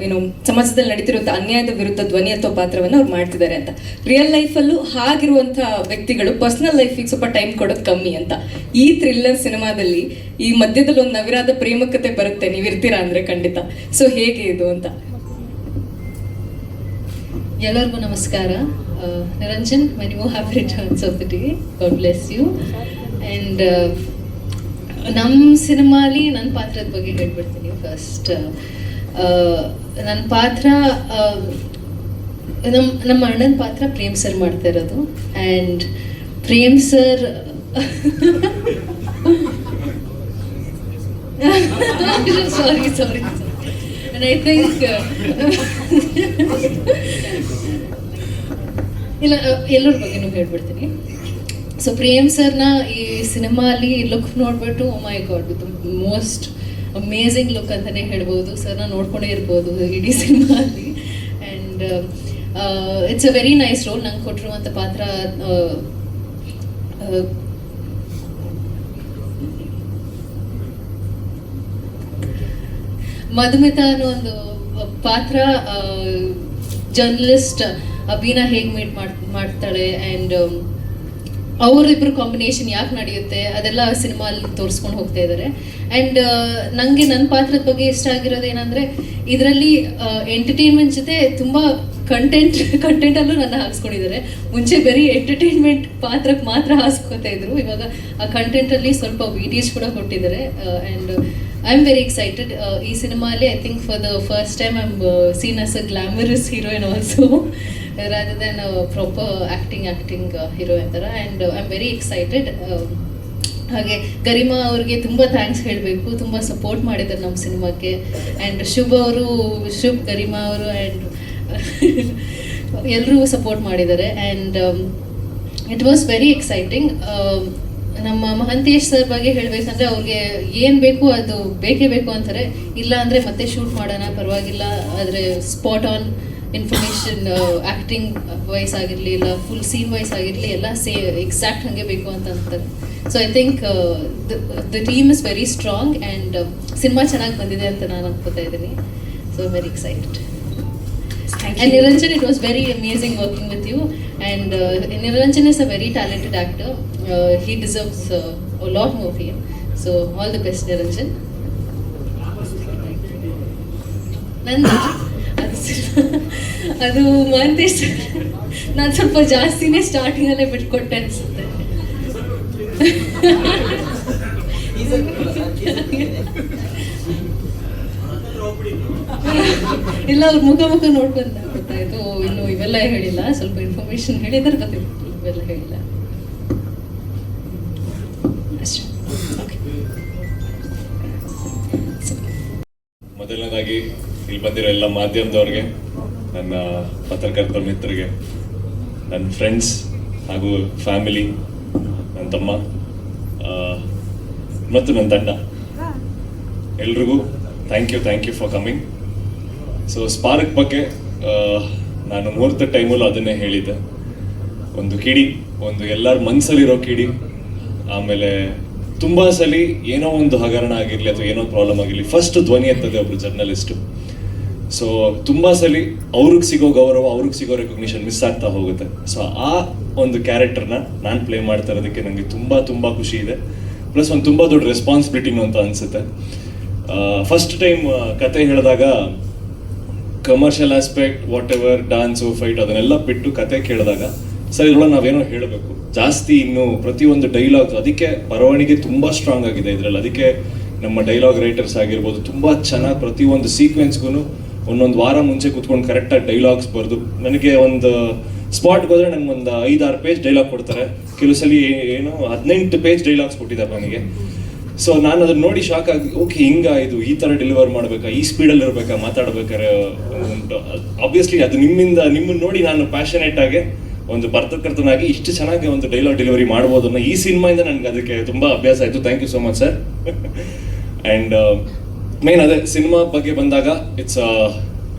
ಏನು ಸಮಾಜದಲ್ಲಿ ನಡೀತಿರುವಂತಹ ಅನ್ಯಾಯದ ವಿರುದ್ಧ ಧ್ವನಿ ಎತ್ತೋ ಪಾತ್ರವನ್ನು ಅವ್ರು ಮಾಡ್ತಿದ್ದಾರೆ ಅಂತ. ರಿಯಲ್ ಲೈಫಲ್ಲೂ ಹಾಗಿರುವಂತಹ ವ್ಯಕ್ತಿಗಳು ಪರ್ಸನಲ್ ಲೈಫಿಗೆ ಸ್ವಲ್ಪ ಟೈಮ್ ಕೊಡೋದು ಕಮ್ಮಿ ಅಂತ. ಈ ಥ್ರಿಲ್ಲರ್ ಸಿನಿಮಾದಲ್ಲಿ ಈ ಮಧ್ಯದಲ್ಲಿ ಒಂದು ನವಿರಾದ ಪ್ರೇಮಕತೆ ಬರುತ್ತೆ, ನೀವಿರ್ತೀರಾ ಅಂದ್ರೆ ಖಂಡಿತ. ಸೊ ಹೇಗೆ ಇದು ಅಂತ? ಎಲ್ಲರಿಗೂ ನಮಸ್ಕಾರ. Niranjan, many more happy returns of the day. God bless you. And ನಮ್ಮ ಸಿನಿಮಾಲಿ ನನ್ನ ಪಾತ್ರದ ಬಗ್ಗೆ ಹೇಳ್ಬಿಡ್ತೀನಿ ಫಸ್ಟ್. ನನ್ನ ಪಾತ್ರ ನಮ್ಮ ಅಣ್ಣನ ಪಾತ್ರ ಪ್ರೇಮ್ ಸರ್ ಮಾಡ್ತಾ ಇರೋದು. And Prem sir sorry and I think ಇಲ್ಲ, ಎಲ್ಲರ ಬಗ್ಗೆನೂ ಹೇಳ್ಬಿಡ್ತೀನಿ. ಸೊ ಪ್ರೇಮ್ ಸರ್ನ ಈ ಸಿನಿಮಾಲಿ ಲುಕ್ ನೋಡ್ಬಿಟ್ಟು oh my god, with most amazing look ಅಂತಲೇ ಹೇಳ್ಬೋದು. ಸರ್ನ ನೋಡ್ಕೊಂಡೇ ಇರ್ಬೋದು ಇಡೀ ಸಿನಿಮಾಲಿ. And it's a very nice role. ನಂಗೆ ಕೊಟ್ಟಿರುವಂಥ ಪಾತ್ರ ಮಧುಮಿತಾ ಅನ್ನೋ ಒಂದು ಪಾತ್ರ, ಜರ್ನಲಿಸ್ಟ್ ಅಭಿನ ಹೇಗೆ ಮೀಟ್ ಮಾಡ್ತಾಳೆ ಆ್ಯಂಡ್ ಅವರಿಬ್ಬರು ಕಾಂಬಿನೇಷನ್ ಯಾಕೆ ನಡೆಯುತ್ತೆ ಅದೆಲ್ಲ ಸಿನಿಮಾಲಿ ತೋರಿಸ್ಕೊಂಡು ಹೋಗ್ತಾ ಇದ್ದಾರೆ. ಆ್ಯಂಡ್ ನನಗೆ ನನ್ನ ಪಾತ್ರದ ಬಗ್ಗೆ ಇಷ್ಟ ಆಗಿರೋದು ಏನಂದರೆ ಇದರಲ್ಲಿ ಎಂಟರ್ಟೈನ್ಮೆಂಟ್ ಜೊತೆ ತುಂಬ ಕಂಟೆಂಟಲ್ಲೂ ನನ್ನ ಹಾಕ್ಸ್ಕೊಂಡಿದ್ದಾರೆ. ಮುಂಚೆ ಬರೀ ಎಂಟರ್ಟೈನ್ಮೆಂಟ್ ಪಾತ್ರಕ್ಕೆ ಮಾತ್ರ ಹಾಕ್ಸ್ಕೊತಾ ಇದ್ರು, ಇವಾಗ ಆ ಕಂಟೆಂಟಲ್ಲಿ ಸ್ವಲ್ಪ ವಿಡಿಯೋಸ್ ಕೂಡ ಕೊಟ್ಟಿದ್ದಾರೆ. And I am very excited. ಈ ಸಿನಿಮಾಲಿ I think for the first time I am seen as a glamorous heroine also rather than a proper acting heroine ಥರ. And I am very excited. ಹಾಗೆ ಗರಿಮಾ ಅವ್ರಿಗೆ ತುಂಬ ಥ್ಯಾಂಕ್ಸ್ ಹೇಳಬೇಕು, ತುಂಬ ಸಪೋರ್ಟ್ ಮಾಡಿದ್ದಾರೆ ನಮ್ಮ ಸಿನಿಮಾಕ್ಕೆ. ಆ್ಯಂಡ್ ಶುಭ್ ಗರಿಮಾ ಅವರು ಆ್ಯಂಡ್ ಎಲ್ಲರೂ ಸಪೋರ್ಟ್ ಮಾಡಿದ್ದಾರೆ. And it was very exciting. ನಮ್ಮ ಮಹಂತೇಶ್ ಸರ್ ಬಗ್ಗೆ ಹೇಳಬೇಕಂದ್ರೆ ಅವ್ರಿಗೆ ಏನು ಬೇಕು ಅದು ಬೇಕೇ ಬೇಕು ಅಂತಾರೆ. ಇಲ್ಲ ಅಂದರೆ ಮತ್ತೆ ಶೂಟ್ ಮಾಡೋಣ ಪರವಾಗಿಲ್ಲ, ಆದರೆ spot on information acting wise ಆಗಿರಲಿ ಇಲ್ಲ ಫುಲ್ ಸೀನ್ ವೈಸ್ ಆಗಿರಲಿ ಎಲ್ಲ ಎಕ್ಸಾಕ್ಟ್ ಹಾಗೆ ಬೇಕು ಅಂತ ಅಂತಾರೆ. So I think the team is very strong and cinema ಚೆನ್ನಾಗಿ ಬಂದಿದೆ ಅಂತ ನಾನು ಅನ್ಕೋತಾ ಇದ್ದೀನಿ. So very excited. And Niranjan, it was very amazing working with you. And Niranjan is a very talented actor. He deserves a lot more fame. So all the best, Niranjan. Nanda, ಅದು ಮಹಂತೇಶ್ ನಾನು ಸ್ವಲ್ಪ ಜಾಸ್ತಿನೇ ಸ್ಟಾರ್ಟಿಂಗಲ್ಲೇ ಬಿಟ್ಕೊಟ್ಟೆ ಅನಿಸುತ್ತೆ. ಇಲ್ಲ, ಅವ್ರ ಮುಖ ನೋಡ್ಕೊಂತ ಗೊತ್ತಾಯ್ತು. ಇನ್ನು ಇವೆಲ್ಲ ಹೇಳಿಲ್ಲ, ಸ್ವಲ್ಪ ಇನ್ಫಾರ್ಮೇಶನ್ ಹೇಳಿದ್ರೆ ಗೊತ್ತಿತ್ತು, ಇವೆಲ್ಲ ಹೇಳಿಲ್ಲ ಅಷ್ಟೇ. ಮೊದಲನೇದಾಗಿ ಇಲ್ಲಿ ಬಂದಿರೋ ಎಲ್ಲ ಮಾಧ್ಯಮದವ್ರಿಗೆ, ನನ್ನ ಪತ್ರಕರ್ತರ ಮಿತ್ರರಿಗೆ, ನನ್ನ ಫ್ರೆಂಡ್ಸ್ ಹಾಗೂ ಫ್ಯಾಮಿಲಿ, ನನ್ನ ತಮ್ಮ ಮತ್ತು ನನ್ನ ತಂಡ ಎಲ್ರಿಗೂ thank you for coming. So spark ಬಗ್ಗೆ ನಾನು ಮುಹೂರ್ತ ಟೈಮಲ್ಲೂ ಅದನ್ನೇ ಹೇಳಿದ್ದೆ. ಒಂದು ಕಿಡಿ, ಒಂದು ಎಲ್ಲರ ಮನಸ್ಸಲ್ಲಿರೋ ಕಿಡಿ. ಆಮೇಲೆ ತುಂಬ ಸಲ ಏನೋ ಒಂದು ಹಗರಣ ಆಗಿರಲಿ ಅಥವಾ ಏನೋ ಪ್ರಾಬ್ಲಮ್ ಆಗಿರಲಿ ಫಸ್ಟ್ ಧ್ವನಿ ಎತ್ತದೆ ಒಬ್ರು ಜರ್ನಲಿಸ್ಟು. ಸೊ ತುಂಬ ಸಲ ಅವ್ರಿಗೆ ಸಿಗೋ ಗೌರವ, ಅವ್ರಿಗೆ ಸಿಗೋ ರೆಕಗ್ನಿಷನ್ ಮಿಸ್ ಆಗ್ತಾ ಹೋಗುತ್ತೆ. ಸೊ ಆ ಒಂದು ಕ್ಯಾರೆಕ್ಟರ್ನ ನಾನು ಪ್ಲೇ ಮಾಡ್ತಾ ಇರೋದಕ್ಕೆ ನನಗೆ ತುಂಬ ಖುಷಿ ಇದೆ. ಪ್ಲಸ್ ಒಂದು ತುಂಬ ದೊಡ್ಡ ರೆಸ್ಪಾನ್ಸಿಬಿಲಿಟಿನೂ ಅಂತ ಅನಿಸುತ್ತೆ. ಫಸ್ಟ್ ಟೈಮ್ ಕತೆ ಹೇಳಿದಾಗ commercial aspect what ever dance fight ಅದನ್ನೆಲ್ಲ ಬಿಟ್ಟು ಕತೆ ಕೇಳಿದಾಗ ಸರ್ ಇದ್ರೊಳಗೆ ನಾವೇನೋ ಹೇಳಬೇಕು ಜಾಸ್ತಿ, ಇನ್ನು ಪ್ರತಿಯೊಂದು ಡೈಲಾಗ್ಸ್, ಅದಕ್ಕೆ ಬರವಣಿಗೆ ತುಂಬ ಸ್ಟ್ರಾಂಗ್ ಆಗಿದೆ ಇದರಲ್ಲಿ. ಅದಕ್ಕೆ ನಮ್ಮ ಡೈಲಾಗ್ ರೈಟರ್ಸ್ ಆಗಿರ್ಬೋದು ತುಂಬ ಚೆನ್ನಾಗಿ ಪ್ರತಿಯೊಂದು ಸೀಕ್ವೆನ್ಸ್ಗೂ ಒಂದೊಂದು ವಾರ ಮುಂಚೆ ಕೂತ್ಕೊಂಡು ಕರೆಕ್ಟಾಗಿ ಡೈಲಾಗ್ಸ್ ಬರೆದು, ನನಗೆ ಒಂದು ಸ್ಪಾಟ್ಗೆ ಹೋದರೆ ನನಗೆ ಒಂದು 5-6 ಪೇಜ್ ಡೈಲಾಗ್ ಕೊಡ್ತಾರೆ, ಕೆಲವು ಸಲ ಏನೋ 18 ಪೇಜ್ ಡೈಲಾಗ್ಸ್ ಕೊಟ್ಟಿದ್ದಾರೆ ನನಗೆ. ಸೊ ನಾನು ಅದನ್ನ ನೋಡಿ ಶಾಕ್ ಆಗಿ, ಓಕೆ ಇದು ಈ ಥರ ಡೆಲಿವರ್ ಮಾಡಬೇಕಾ, ಈ ಸ್ಪೀಡಲ್ಲಿ ಇರಬೇಕಾ ಮಾತಾಡ್ಬೇಕಾರೆ ಉಂಟು. ಆಬ್ವಿಯಸ್ಲಿ ಅದು ನಿಮ್ಮನ್ನು ನೋಡಿ ನಾನು ಪ್ಯಾಷನೇಟ್ ಆಗಿ ಒಂದು ಪತ್ರಕರ್ತನಾಗಿ ಇಷ್ಟು ಚೆನ್ನಾಗಿ ಒಂದು ಡೈಲಾಗ್ ಡೆಲಿವರಿ ಮಾಡ್ಬೋದು ಅನ್ನೋ ಈ ಸಿನಿಮಾಯಿಂದ ನನಗೆ ಅದಕ್ಕೆ ತುಂಬ ಅಭ್ಯಾಸ ಆಯಿತು. Thank you so much sir. And main ಅದೇ ಸಿನಿಮಾ ಬಗ್ಗೆ ಬಂದಾಗ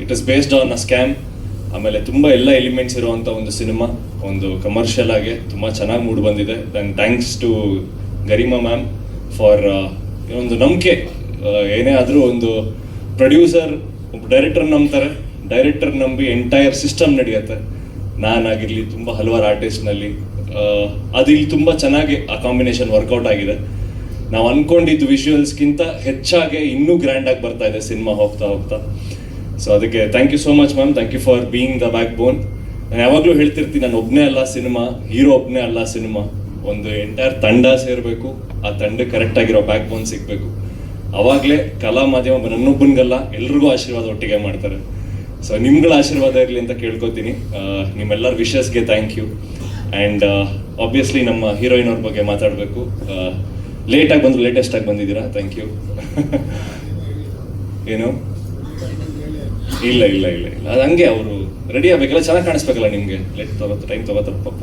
it is based on a scam. ಆಮೇಲೆ ತುಂಬ ಎಲ್ಲ ಎಲಿಮೆಂಟ್ಸ್ ಇರುವಂಥ ಒಂದು ಸಿನಿಮಾ, ಒಂದು ಕಮರ್ಷಿಯಲ್ ಆಗಿ ತುಂಬ ಚೆನ್ನಾಗಿ ಮೂಡ್ ಬಂದಿದೆ. Then thanks to Garima ma'am for ಒಂದು ನಂಬಿಕೆ. ಏನೇ ಆದರೂ ಒಂದು ಪ್ರೊಡ್ಯೂಸರ್ ಒಬ್ಬ ಡೈರೆಕ್ಟರ್ ನಂಬ್ತಾರೆ, ಡೈರೆಕ್ಟರ್ ನಂಬಿ ಎಂಟೈರ್ ಸಿಸ್ಟಮ್ ನಡೆಯುತ್ತೆ. ನಾನಾಗಿರಲಿ ತುಂಬ ಹಲವಾರು ಆರ್ಟಿಸ್ಟ್ನಲ್ಲಿ ಅದು ಇಲ್ಲಿ ತುಂಬ ಚೆನ್ನಾಗಿ ಆ ಕಾಂಬಿನೇಷನ್ ವರ್ಕೌಟ್ ಆಗಿದೆ. ನಾವು ಅಂದ್ಕೊಂಡಿದ್ದು ವಿಜುವಲ್ಸ್ಗಿಂತ ಹೆಚ್ಚಾಗಿ ಇನ್ನೂ ಗ್ರ್ಯಾಂಡಾಗಿ ಬರ್ತಾ ಇದೆ ಸಿನಿಮಾ ಹೋಗ್ತಾ ಹೋಗ್ತಾ. ಸೊ ಅದಕ್ಕೆ thank you so much ma'am, thank you for being the backbone. ನಾನು ಯಾವಾಗಲೂ ಹೇಳ್ತಿರ್ತೀನಿ, ನಾನು ಒಬ್ಬನೇ ಅಲ್ಲ ಸಿನಿಮಾ, ಹೀರೋ ಒಬ್ಬನೇ ಅಲ್ಲ ಸಿನಿಮಾ, ಒಂದು ಎಂಟೈರ್ ತಂಡ ಸೇರಬೇಕು, ಆ ತಂಡಕ್ಕೆ ಕರೆಕ್ಟಾಗಿರೋ ಬ್ಯಾಕ್ ಬೋನ್ ಸಿಗಬೇಕು. ಅವಾಗಲೇ ಕಲಾ ಮಾಧ್ಯಮ ನನ್ನೊಬ್ಬನಿಗಲ್ಲ ಎಲ್ರಿಗೂ ಆಶೀರ್ವಾದ ಒಟ್ಟಿಗೆ ಮಾಡ್ತಾರೆ. ಸೊ ನಿಮ್ಗಳ ಆಶೀರ್ವಾದ ಇರಲಿ ಅಂತ ಕೇಳ್ಕೊತೀನಿ. ನಿಮ್ಮೆಲ್ಲರ ವಿಶಸ್ಗೆ ಥ್ಯಾಂಕ್ ಯು. ಆ್ಯಂಡ್ ಆಬ್ವಿಯಸ್ಲಿ ನಮ್ಮ ಹೀರೋಯಿನ್ ಅವ್ರ ಬಗ್ಗೆ ಮಾತಾಡಬೇಕು. ಲೇಟಾಗಿ ಬಂದರು, ಲೇಟೆಸ್ಟಾಗಿ ಬಂದಿದ್ದೀರಾ, ಥ್ಯಾಂಕ್ ಯು. ಏನು ಇಲ್ಲ ಇಲ್ಲ ಇಲ್ಲ ಇಲ್ಲ ಅದು ಹಂಗೆ ಅವರು ರೆಡಿ ಆಗಬೇಕಲ್ಲ, ಚೆನ್ನಾಗಿ ಕಾಣಿಸ್ಬೇಕಲ್ಲ ನಿಮಗೆ, ಟೈಮ್ ತಗೋತಾರೆ ಪಾಪ.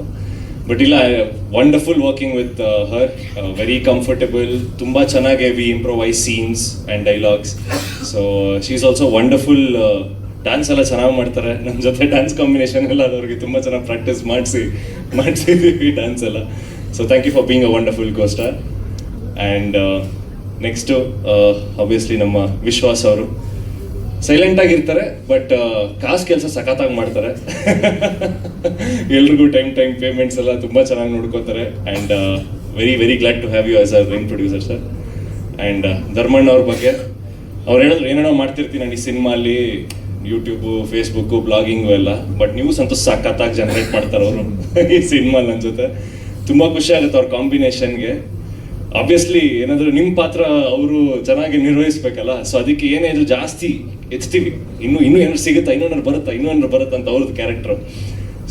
ಬಟ್ ಇಲ್ಲ, wonderful working with her, very comfortable, ತುಂಬ ಚೆನ್ನಾಗಿ we improvise scenes and dialogues. So she is also wonderful. Dance ಎಲ್ಲ ಚೆನ್ನಾಗಿ ಮಾಡ್ತಾರೆ, ನಮ್ಮ ಜೊತೆ ಡ್ಯಾನ್ಸ್ ಕಾಂಬಿನೇಷನ್ ಎಲ್ಲ ಅದವ್ರಿಗೆ ತುಂಬ ಚೆನ್ನಾಗಿ ಪ್ರಾಕ್ಟೀಸ್ ಮಾಡಿಸಿದ್ದೀವಿ ಡ್ಯಾನ್ಸ್ ಎಲ್ಲ. So thank you for being a wonderful co star. And next obviously ನಮ್ಮ ವಿಶ್ವಾಸ್ ಅವರು ಸೈಲೆಂಟಾಗಿರ್ತಾರೆ, ಬಟ್ ಕಾಸು ಕೆಲಸ ಸಖತ್ತಾಗಿ ಮಾಡ್ತಾರೆ. ಎಲ್ರಿಗೂ ಟೈಮ್ ಪೇಮೆಂಟ್ಸ್ ಎಲ್ಲ ತುಂಬ ಚೆನ್ನಾಗಿ ನೋಡ್ಕೋತಾರೆ. And very glad to have you as a ring producer sir. And Dharmanna ಅವ್ರ ಬಗ್ಗೆ ಅವ್ರು ಹೇಳಿದ್ರು, ಏನೇನೋ ಮಾಡ್ತಿರ್ತೀನಿ ನಾನು ಈ ಸಿನಿಮಾಲಿ, ಯೂಟ್ಯೂಬು, ಫೇಸ್ಬುಕ್ಕು, ಬ್ಲಾಗಿಂಗು ಎಲ್ಲ, ಬಟ್ ನ್ಯೂಸ್ ಅಂತೂ ಸಖತ್ತಾಗಿ ಜನ್ರೇಟ್ ಮಾಡ್ತಾರೆ ಅವರು ಈ ಸಿನಿಮಾ ನನ್ನ ಜೊತೆ. ತುಂಬ ಖುಷಿ ಆಗುತ್ತೆ ಅವ್ರ ಕಾಂಬಿನೇಷನ್ಗೆ. ಆಬ್ವಿಯಸ್ಲಿ ಏನಾದರೂ ನಿಮ್ಮ ಪಾತ್ರ ಅವರು ಚೆನ್ನಾಗಿ ನಿರ್ವಹಿಸ್ಬೇಕಲ್ಲ, ಸೊ ಅದಕ್ಕೆ ಏನೇ ಇದು ಜಾಸ್ತಿ ಎಚ್ತೀವಿ, ಇನ್ನೂ ಏನಾದ್ರು ಸಿಗುತ್ತಾ, ಇನ್ನೇನಾದ್ರು ಬರುತ್ತಾ ಅಂತ ಅವ್ರದ್ದು character.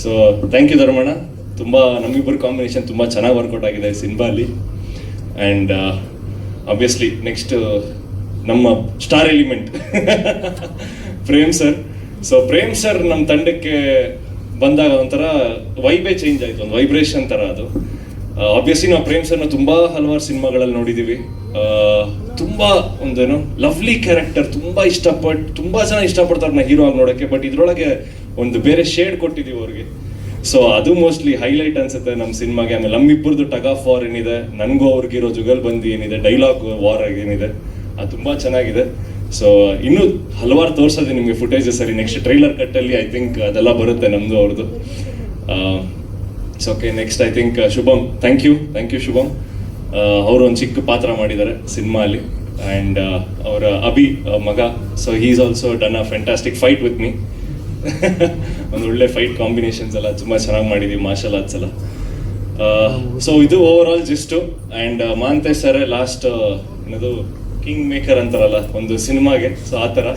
So thank you Dharmanna, ತುಂಬ ನಮ್ಮಿಬ್ಬರು ಕಾಂಬಿನೇಷನ್ ತುಂಬ ಚೆನ್ನಾಗಿ ವರ್ಕೌಟ್ ಆಗಿದೆ ಸಿನಿಮಾಲಿ. ಆ್ಯಂಡ್ ಆಬ್ವಿಯಸ್ಲಿ ನೆಕ್ಸ್ಟ್ ನಮ್ಮ star element Prem sir. So Prem sir ನಮ್ಮ ತಂಡಕ್ಕೆ ಬಂದಾಗ ಒಂಥರ ವೈಬೇ ಚೇಂಜ್ ಆಯಿತು, ಒಂದು ವೈಬ್ರೇಷನ್ ಥರ ಅದು. ಆಬ್ವಿಯಸ್ಲಿ ನಾವು ಪ್ರೇಮ್ ಸರ್ನ ತುಂಬ ಹಲವಾರು ಸಿನಿಮಾಗಳಲ್ಲಿ ನೋಡಿದ್ದೀವಿ. ತುಂಬ ಒಂದೇನು ಲವ್ಲಿ ಕ್ಯಾರೆಕ್ಟರ್, ತುಂಬ ಜನ ಇಷ್ಟಪಡ್ತಾರೆ ನಾ ಹೀರೋ ಆಗಿ ನೋಡೋಕ್ಕೆ. ಬಟ್ ಇದರೊಳಗೆ ಒಂದು ಬೇರೆ ಶೇಡ್ ಕೊಟ್ಟಿದ್ದೀವಿ ಅವ್ರಿಗೆ. ಸೊ ಅದು ಮೋಸ್ಟ್ಲಿ ಹೈಲೈಟ್ ಅನ್ಸುತ್ತೆ ನಮ್ಮ ಸಿನಿಮಾಗೆ. ಆಮೇಲೆ ನಮ್ಮಿಬ್ಬರದು ಟಗ್ ಆಫ್ ವಾರ್ ಏನಿದೆ, ನನಗೂ ಅವ್ರಿಗಿರೋ ಜುಗಲ್ಬಂದಿ ಏನಿದೆ, ಡೈಲಾಗ್ ವಾರ್ ಏನಿದೆ, ಅದು ತುಂಬ ಚೆನ್ನಾಗಿದೆ. ಸೊ ಇನ್ನೂ ಹಲವಾರು ತೋರಿಸೋದು ನಿಮಗೆ ಫುಟೇಜಸ್ ಸರಿ. ನೆಕ್ಸ್ಟ್ ಟ್ರೈಲರ್ ಕಟ್ಟಲ್ಲಿ ಐ ಥಿಂಕ್ ಅದೆಲ್ಲ ಬರುತ್ತೆ ನಮ್ಮದು ಅವ್ರದ್ದು. So okay, next I think Shubham. Thank you Shubham. ಅವರು ಒಂದು ಚಿಕ್ಕ ಪಾತ್ರ ಮಾಡಿದ್ದಾರೆ ಸಿನಿಮಾ ಅಲ್ಲಿ. ಆ್ಯಂಡ್ ಅವರ ಅಭಿ ಮಗ, so he is also done a fantastic fight with me. ಒಂದು ಒಳ್ಳೆ ಫೈಟ್ ಕಾಂಬಿನೇಷನ್ಸ್ ಎಲ್ಲ ತುಂಬ ಚೆನ್ನಾಗಿ ಮಾಡಿದ್ದೀವಿ, ಮಾರ್ಷಲ್ ಆರ್ಟ್ಸ್ ಎಲ್ಲ. ಸೊ ಇದು overall gist. And Mantesh sir last ಏನದು ಕಿಂಗ್ ಮೇಕರ್ ಅಂತಾರಲ್ಲ ಒಂದು ಸಿನಿಮಾಗೆ, ಸೊ ಆ ಥರ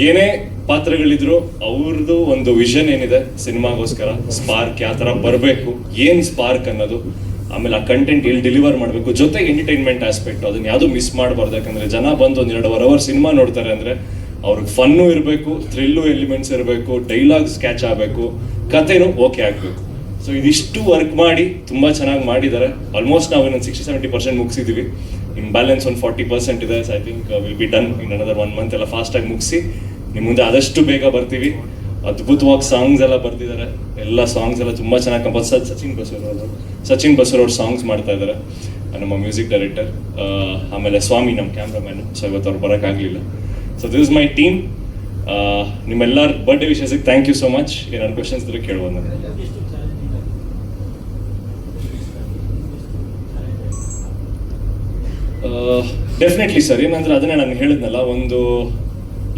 ಏನೇ ಪಾತ್ರಗಳಿದ್ರು ಅವ್ರದ್ದು ಒಂದು ವಿಷನ್ ಏನಿದೆ ಸಿನಿಮಾಗೋಸ್ಕರ, ಸ್ಪಾರ್ಕ್ ಯಾವ ಥರ ಬರಬೇಕು, ಏನು ಸ್ಪಾರ್ಕ್ ಅನ್ನೋದು, ಆಮೇಲೆ ಆ ಕಂಟೆಂಟ್ ಎಲ್ಲಿ ಡೆಲಿವರ್ ಮಾಡಬೇಕು, ಜೊತೆಗೆ ಎಂಟರ್ಟೈನ್ಮೆಂಟ್ ಆಸ್ಪೆಕ್ಟ್ ಅದನ್ನ ಯಾವುದು ಮಿಸ್ ಮಾಡಬಾರ್ದು. ಯಾಕಂದರೆ ಜನ ಬಂದು 1-2.5 ಅವರ್ ಸಿನಿಮಾ ನೋಡ್ತಾರೆ ಅಂದರೆ ಅವ್ರಿಗೆ ಫನ್ನು ಇರಬೇಕು, ಥ್ರಿಲ್ಲು ಎಲಿಮೆಂಟ್ಸ್ ಇರಬೇಕು, ಡೈಲಾಗ್ಸ್ ಕ್ಯಾಚ್ ಆಗಬೇಕು, ಕಥೆನೂ ಓಕೆ ಆಗಬೇಕು. ಸೊ ಇದಿಷ್ಟು ವರ್ಕ್ ಮಾಡಿ ತುಂಬ ಚೆನ್ನಾಗಿ ಮಾಡಿದ್ದಾರೆ. ಆಲ್ಮೋಸ್ಟ್ ನಾವು ಇನ್ನೊಂದು 60-70% ಮುಗಿಸಿದ್ದೀವಿ. ಇನ್ ಬ್ಯಾಲೆನ್ಸ್ ಒಂದು 40% ಇದೆ. So I think will be done in another 1 month ಎಲ್ಲ ಫಾಸ್ಟಾಗಿ ಮುಗಿಸಿ ನಿಮ್ಮ ಮುಂದೆ ಆದಷ್ಟು ಬೇಗ ಬರ್ತೀವಿ. ಅದ್ಭುತವಾಗಿ ಸಾಂಗ್ಸ್ ಎಲ್ಲ ಬರ್ತಿದ್ದಾರೆ, ಎಲ್ಲ ಸಾಂಗ್ಸ್ ಎಲ್ಲ ತುಂಬ ಚೆನ್ನಾಗಿ ಕಂಪೋಸ್. ಸಚಿನ್ ಬಸೂರ್ ಅವ್ರು ಸಾಂಗ್ಸ್ ಮಾಡ್ತಾ ಇದ್ದಾರೆ, ನಮ್ಮ ಮ್ಯೂಸಿಕ್ ಡೈರೆಕ್ಟರ್. ಆಮೇಲೆ ಸ್ವಾಮಿ ನಮ್ಮ ಕ್ಯಾಮ್ರಾಮ್ಯಾನು. ಸೊ ಇವತ್ತು ಅವ್ರು ಬರೋಕ್ಕಾಗಲಿಲ್ಲ. So this is my team. ನಿಮ್ಮೆಲ್ಲರ ಬರ್ಡೇ ವಿಶಸ್ಗೆ ಥ್ಯಾಂಕ್ ಯು ಸೋ ಮಚ್. ಏನಾದ್ರು ಕ್ವೆಶನ್ಸ್ ಇದ್ರೆ ಕೇಳ್ಬೋದು ನಾನು. ಡೆಫಿನೆಟ್ಲಿ ಸರ್, ಏನಂದ್ರೆ ಅದನ್ನೇ ನಾನು ಹೇಳಿದ್ನಲ್ಲ, ಒಂದು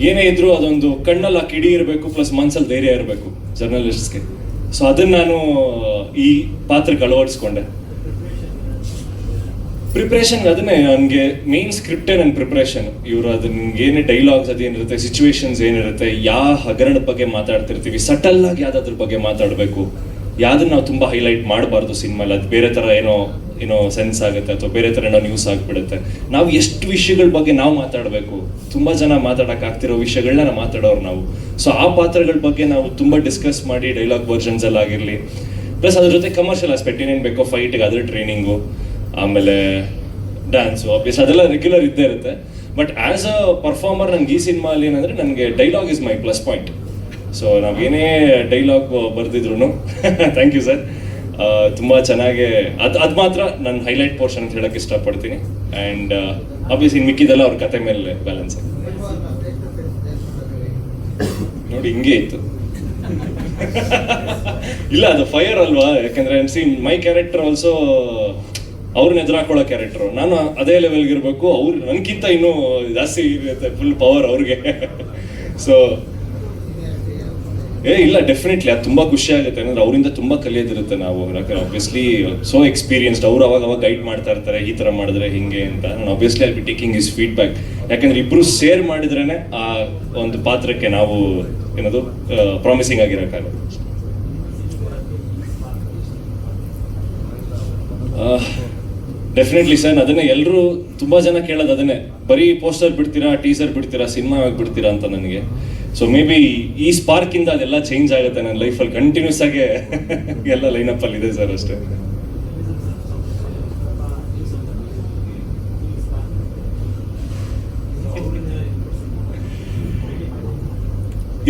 ಏನೇ ಇದ್ರೂ ಅದೊಂದು ಕಣ್ಣಲ್ಲಿ ಆ ಕಿಡಿ ಇರಬೇಕು, ಪ್ಲಸ್ ಮನ್ಸಲ್ಲಿ ಧೈರ್ಯ ಇರಬೇಕು ಜರ್ನಲಿಸ್ಟ್ಸ್ಗೆ. ಸೊ ಅದನ್ನ ನಾನು ಈ ಪಾತ್ರಕ್ಕೆ ಅಳವಡಿಸ್ಕೊಂಡೆ. ಪ್ರಿಪ್ರೇಷನ್ ಅದನ್ನೇ, ನನಗೆ ಮೇನ್ ಸ್ಕ್ರಿಪ್ಟೇ ನನ್ನ ಪ್ರಿಪ್ರೇಷನ್. ಇವರು ಅದನ್ನ ಏನೇ ಡೈಲಾಗ್ಸ್ ಅದೇನಿರುತ್ತೆ, ಸಿಚುವೇಶನ್ಸ್ ಏನಿರುತ್ತೆ, ಯಾವ ಹಗರಣದ ಬಗ್ಗೆ ಮಾತಾಡ್ತಿರ್ತೀವಿ, ಸಟಲ್ ಆಗಿ ಯಾವ್ದಾದ್ರ ಬಗ್ಗೆ ಮಾತಾಡಬೇಕು, ಯಾವ್ದನ್ನ ನಾವು ತುಂಬ ಹೈಲೈಟ್ ಮಾಡಬಾರ್ದು ಸಿನಿಮಾಲಿ. ಅದು ಬೇರೆ ಥರ ಏನೋ ಸೆನ್ಸ್ ಆಗುತ್ತೆ ಅಥವಾ ಬೇರೆ ಥರ ಏನೋ ನ್ಯೂಸ್ ಆಗಿಬಿಡುತ್ತೆ. ನಾವು ಎಷ್ಟು ವಿಷಯಗಳ ಬಗ್ಗೆ ನಾವು ಮಾತಾಡಬೇಕು, ತುಂಬ ಜನ ಮಾತಾಡೋಕ್ಕಾಗ್ತಿರೋ ವಿಷಯಗಳನ್ನ ನಾವು ಮಾತಾಡೋರು ನಾವು. ಸೊ ಆ ಪಾತ್ರಗಳ ಬಗ್ಗೆ ನಾವು ತುಂಬ ಡಿಸ್ಕಸ್ ಮಾಡಿ ಡೈಲಾಗ್ ವರ್ಜನ್ಸಲ್ಲಿ ಆಗಿರಲಿ, ಪ್ಲಸ್ ಅದ್ರ ಜೊತೆ ಕಮರ್ಷಿಯಲ್ ಆಸ್ಪೆಕ್ಟ್ ಏನೇನು ಬೇಕೋ, ಫೈಟಿಗೆ ಅದ್ರ ಟ್ರೈನಿಂಗು, ಆಮೇಲೆ ಡ್ಯಾನ್ಸು, ಆಬ್ವಿಯಸ್ ಅದೆಲ್ಲ ರೆಗ್ಯುಲರ್ ಇದ್ದೇ ಇರುತ್ತೆ. ಬಟ್ ಆ್ಯಸ್ ಅ ಪರ್ಫಾರ್ಮರ್ ನನಗೆ ಈ ಸಿನಿಮಾಲಿ ಏನಂದರೆ ನನಗೆ dialogue is my plus point. So ನಾವೇನೇ ಡೈಲಾಗ್ ಬರೆದಿದ್ರು ಥ್ಯಾಂಕ್ ಯು ಸರ್, ತುಂಬ ಚೆನ್ನಾಗಿ ಅದು ಮಾತ್ರ ನಾನು ಹೈಲೈಟ್ ಪೋರ್ಷನ್ ಅಂತ ಹೇಳಕ್ಕೆ ಇಷ್ಟಪಡ್ತೀನಿ. ಆ್ಯಂಡ್ ಆಬ್ವಿಯಸ್ ಇನ್ನು ಮಿಕ್ಕಿದೆಲ್ಲ ಅವ್ರ ಕತೆ ಮೇಲೆ ಬ್ಯಾಲೆನ್ಸ್ ಆಗಿ ನೋಡಿ ಹಿಂಗೆ ಇತ್ತು. ಇಲ್ಲ ಅದು ಫೈರ್ ಅಲ್ವಾ, ಯಾಕಂದ್ರೆ ಮೈ ಕ್ಯಾರೆಕ್ಟರ್ ಆಲ್ಸೋ ಅವ್ರನ್ನ ಎದುರಾಕೊಳ್ಳೋ ಕ್ಯಾರೆಕ್ಟರ್, ನಾನು ಅದೇ ಲೆವೆಲ್ಗೆ ಇರಬೇಕು, ಅವ್ರು ನನಗಿಂತ ಇನ್ನೂ ಜಾಸ್ತಿ ಇರುತ್ತೆ ಫುಲ್ ಪವರ್ ಅವ್ರಿಗೆ. ಸೊ ಇಲ್ಲ ಡೆಫಿನೆಟ್ಲಿ ಅದು ತುಂಬ ಖುಷಿ ಆಗುತ್ತೆ, ಯಾಕಂದ್ರೆ ಅವರಿಂದ ತುಂಬ ಕಲಿಯೋದಿರುತ್ತೆ ನಾವು. ಯಾಕಂದ್ರೆ ಆಬ್ವಿಯಸ್ಲಿ ಸೋ ಎಕ್ಸ್ಪೀರಿಯನ್ಸ್ಡ್, ಅವ್ರು ಅವಾಗ ಗೈಡ್ ಮಾಡ್ತಾ ಇರ್ತಾರೆ, ಈ ಥರ ಮಾಡಿದ್ರೆ ಹಿಂಗೆ ಅಂತ. ನಾನು obviously I B taking his feedback, ಯಾಕಂದ್ರೆ ಇಬ್ರು ಸೇರ್ ಮಾಡಿದ್ರೇನೆ ಆ ಒಂದು ಪಾತ್ರಕ್ಕೆ ನಾವು ಏನದು ಪ್ರಾಮಿಸಿಂಗ್ ಆಗಿರೋಕ್ಕಾಗುತ್ತೆ. ಡೆಫಿನೆಟ್ಲಿ ಸರ್, ಅದನ್ನೇ ಎಲ್ಲರೂ ತುಂಬ ಜನ ಕೇಳೋದು ಅದನ್ನೇ, ಬರೀ ಪೋಸ್ಟರ್ ಬಿಡ್ತೀರಾ, ಟೀಸರ್ ಬಿಡ್ತೀರಾ, ಸಿನಿಮಾ ಬಿಡ್ತೀರಾ ಅಂತ ನನಗೆ. ಸೊ ಮೇ ಬಿ ಈ ಸ್ಪಾರ್ಕಿಂದ ಅದೆಲ್ಲ ಚೇಂಜ್ ಆಗುತ್ತೆ ನನ್ನ ಲೈಫಲ್ಲಿ, ಕಂಟಿನ್ಯೂಸ್ ಆಗಿ ಎಲ್ಲ ಲೈನಪ್ಪಲ್ಲಿ ಇದೆ ಸರ್ ಅಷ್ಟೇ.